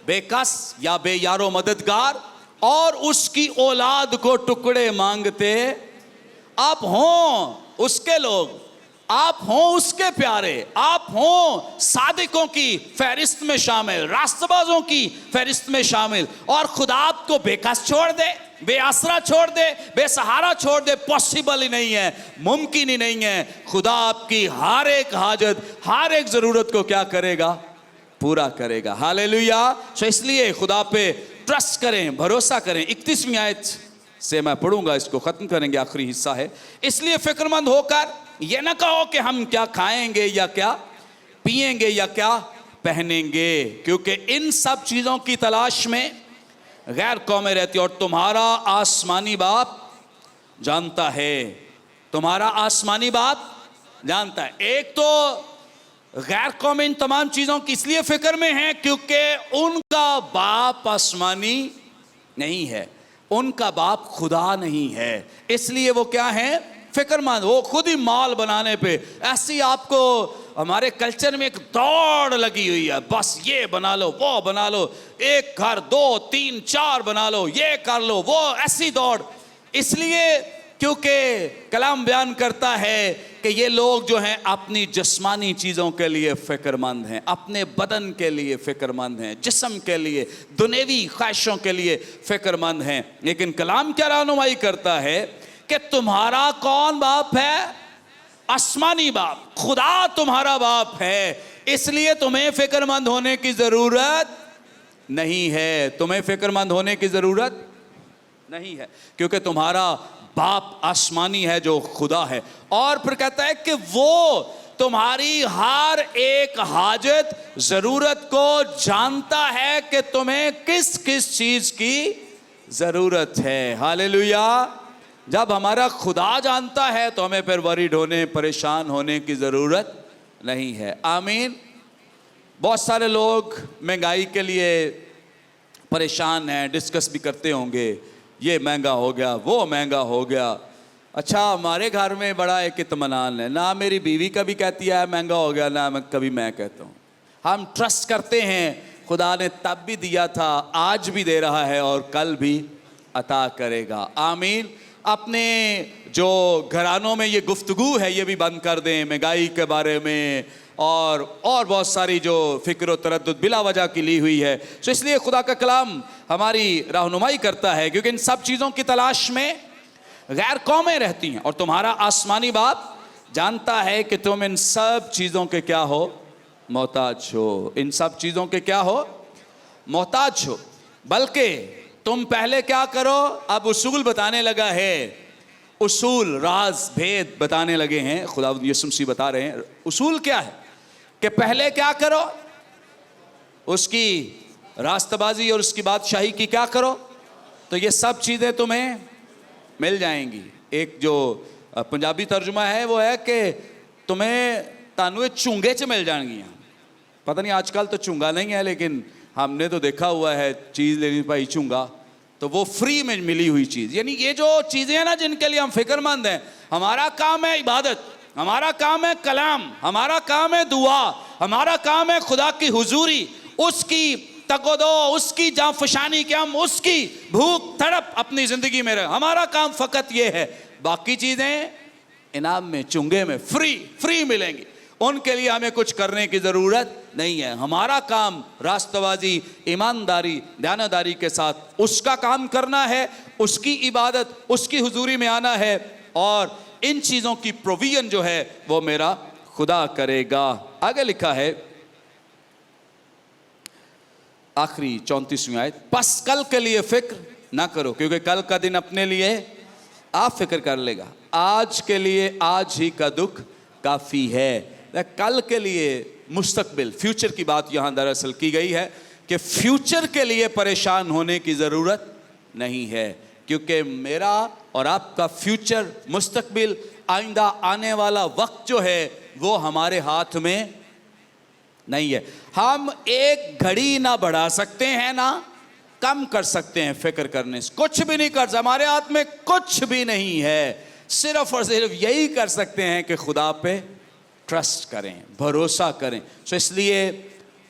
बेकस या बेयारो मददगार और उसकी औलाद को टुकड़े मांगते आप हों उसके लोग, आप हों उसके प्यारे, आप हों सादिकों की फहरिस्त में शामिल, रास्तबाजों की फहरिस्त में शामिल। और खुदा आपको बेकस छोड़ दे, बेआसरा छोड़ दे, बेसहारा छोड़ दे, पॉसिबल ही नहीं है, मुमकिन ही नहीं है। खुदा आपकी हर एक हाजत, हर एक ज़रूरत को क्या करेगा? पूरा करेगा। हालेलुया। सो इसलिए खुदा पे ट्रस्ट करें, भरोसा करें। 31वीं आयत से मैं पढ़ूंगा, इसको ख़त्म करेंगे, आखिरी हिस्सा है। इसलिए फिक्रमंद होकर ये ना कहो कि हम क्या खाएंगे या क्या पिएंगे या क्या पहनेंगे, क्योंकि इन सब चीज़ों की तलाश में गैर कौमें रहती है और तुम्हारा आसमानी बाप जानता है। तुम्हारा आसमानी बाप जानता है। एक तो गैर कौमें इन तमाम चीज़ों की इसलिए फिक्र में है क्योंकि उनका बाप आसमानी नहीं है, उनका बाप खुदा नहीं है। इसलिए वो क्या है? फिक्रमंद। वो खुद ही माल बनाने पे, ऐसी आपको हमारे कल्चर में एक दौड़ लगी हुई है, बस ये बना लो, वो बना लो, एक घर 2 3 4 बना लो, ये कर लो, वो, ऐसी दौड़। इसलिए क्योंकि कलाम बयान करता है कि ये लोग जो हैं अपनी जिस्मानी चीज़ों के लिए फ़िक्रमंद हैं, अपने बदन के लिए फ़िक्रमंद हैं, जिस्म के लिए, दुनियावी ख्वाहिशों के लिए फ़िक्रमंद हैं। लेकिन कलाम क्या रहनुमाई करता है कि तुम्हारा कौन बाप है? आसमानी बाप, खुदा तुम्हारा बाप है। इसलिए तुम्हें फ़िक्रमंद होने की ज़रूरत नहीं है। तुम्हें फ़िक्रमंद होने की ज़रूरत नहीं है क्योंकि तुम्हारा बाप आसमानी है जो खुदा है। और फिर कहता है कि वो तुम्हारी हर एक हाजत, ज़रूरत को जानता है कि तुम्हें किस किस चीज़ की ज़रूरत है। हालेलुया। जब हमारा खुदा जानता है तो हमें फिर वरीड होने, परेशान होने की ज़रूरत नहीं है। आमीन। बहुत सारे लोग महंगाई के लिए परेशान हैं, डिस्कस भी करते होंगे, ये महंगा हो गया, वो महंगा हो गया। अच्छा, हमारे घर में बड़ा एक इत्मीनान है, ना मेरी बीवी कभी कहती है महंगा हो गया, ना कभी मैं कहता हूँ। हम ट्रस्ट करते हैं खुदा ने तब भी दिया था, आज भी दे रहा है और कल भी अता करेगा। आमीन। अपने जो घरानों में ये गुफ्तगू है ये भी बंद कर दें महंगाई के बारे में और बहुत सारी जो फ़िक्र व तरद्दुद बिला वजह की ली हुई है। तो इसलिए खुदा का कलाम हमारी रहनुमाई करता है क्योंकि इन सब चीज़ों की तलाश में गैर कौमें रहती हैं और तुम्हारा आसमानी बाप जानता है कि तुम इन सब चीज़ों के क्या हो? मोहताज हो। इन सब चीज़ों के क्या हो? मोहताज हो। बल्कि तुम पहले क्या करो? अब उसूल बताने लगा है, उसूल, राज, भेद बताने लगे हैं। खुदा यीशु मसीह बता रहे हैं उसूल क्या है कि पहले क्या करो? उसकी रास्तबाजी और उसकी बादशाही की क्या करो तो ये सब चीज़ें तुम्हें मिल जाएंगी। एक जो पंजाबी तर्जुमा है वो है कि तुम्हें तानुए चूंगे च मिल जाएंगी। पता नहीं आजकल तो चूंगा नहीं है, लेकिन हमने तो देखा हुआ है चीज़ लेनी पाई चूंगा तो वो फ्री में मिली हुई चीज़। यानी ये जो चीज़ें हैं ना जिनके लिए हम फिक्रमंद हैं, हमारा काम है इबादत, हमारा काम है कलाम, हमारा काम है दुआ, हमारा काम है खुदा की हुजूरी, उसकी तकोदो, उसकी जांफशानी के हम उसकी भूख तड़प अपनी ज़िंदगी में रहे। हमारा काम फ़कत ये है, बाकी चीज़ें इनाम में, चुंगे में फ्री मिलेंगी। उनके लिए हमें कुछ करने की ज़रूरत नहीं है। हमारा काम रास्तबाजी, ईमानदारी, दयानतदारी के साथ उसका काम करना है, उसकी इबादत, उसकी हुजूरी में आना है, और इन चीज़ों की प्रोविजन जो है वो मेरा खुदा करेगा। आगे लिखा है आखिरी 34वीं आयत, बस कल के लिए फिक्र ना करो, क्योंकि कल का दिन अपने लिए आप फिक्र कर लेगा। आज के लिए आज ही का दुख काफ़ी है। कल के लिए, मुस्तकबिल, फ्यूचर की बात यहाँ दरअसल की गई है कि फ्यूचर के लिए परेशान होने की ज़रूरत नहीं है, क्योंकि मेरा और आपका फ्यूचर, मुस्तकबिल, आइंदा आने वाला वक्त जो है वो हमारे हाथ में नहीं है। हम एक घड़ी ना बढ़ा सकते हैं ना कम कर सकते हैं फिक्र करने से, कुछ भी नहीं कर सकते, हमारे हाथ में कुछ भी नहीं है। सिर्फ और सिर्फ यही कर सकते हैं कि खुदा पे ट्रस्ट करें, भरोसा करें। तो इसलिए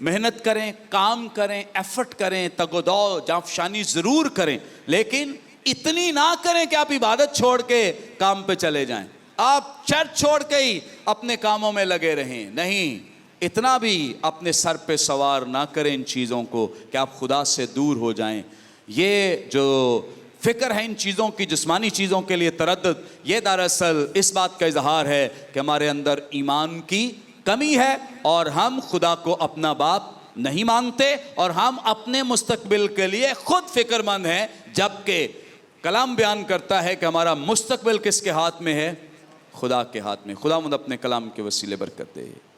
मेहनत करें, काम करें, एफर्ट करें, तगोदौ जाफशानी ज़रूर करें, लेकिन इतनी ना करें कि आप इबादत छोड़ के काम पे चले जाएं, आप चर्च छोड़ के ही अपने कामों में लगे रहें। नहीं, इतना भी अपने सर पे सवार ना करें इन चीज़ों को कि आप खुदा से दूर हो जाएं। ये जो फिक्र है इन चीज़ों की, जिस्मानी चीज़ों के लिए तरद्दुद, ये दरअसल इस बात का इजहार है कि हमारे अंदर ईमान की कमी है और हम खुदा को अपना बाप नहीं मानते, और हम अपने मुस्तकबिल के लिए खुद फिक्रमंद हैं, जबकि कलाम बयान करता है कि हमारा मुस्तकबिल किसके हाथ में है? खुदा के हाथ में। खुदा अपने कलाम के वसीले बरकत दे।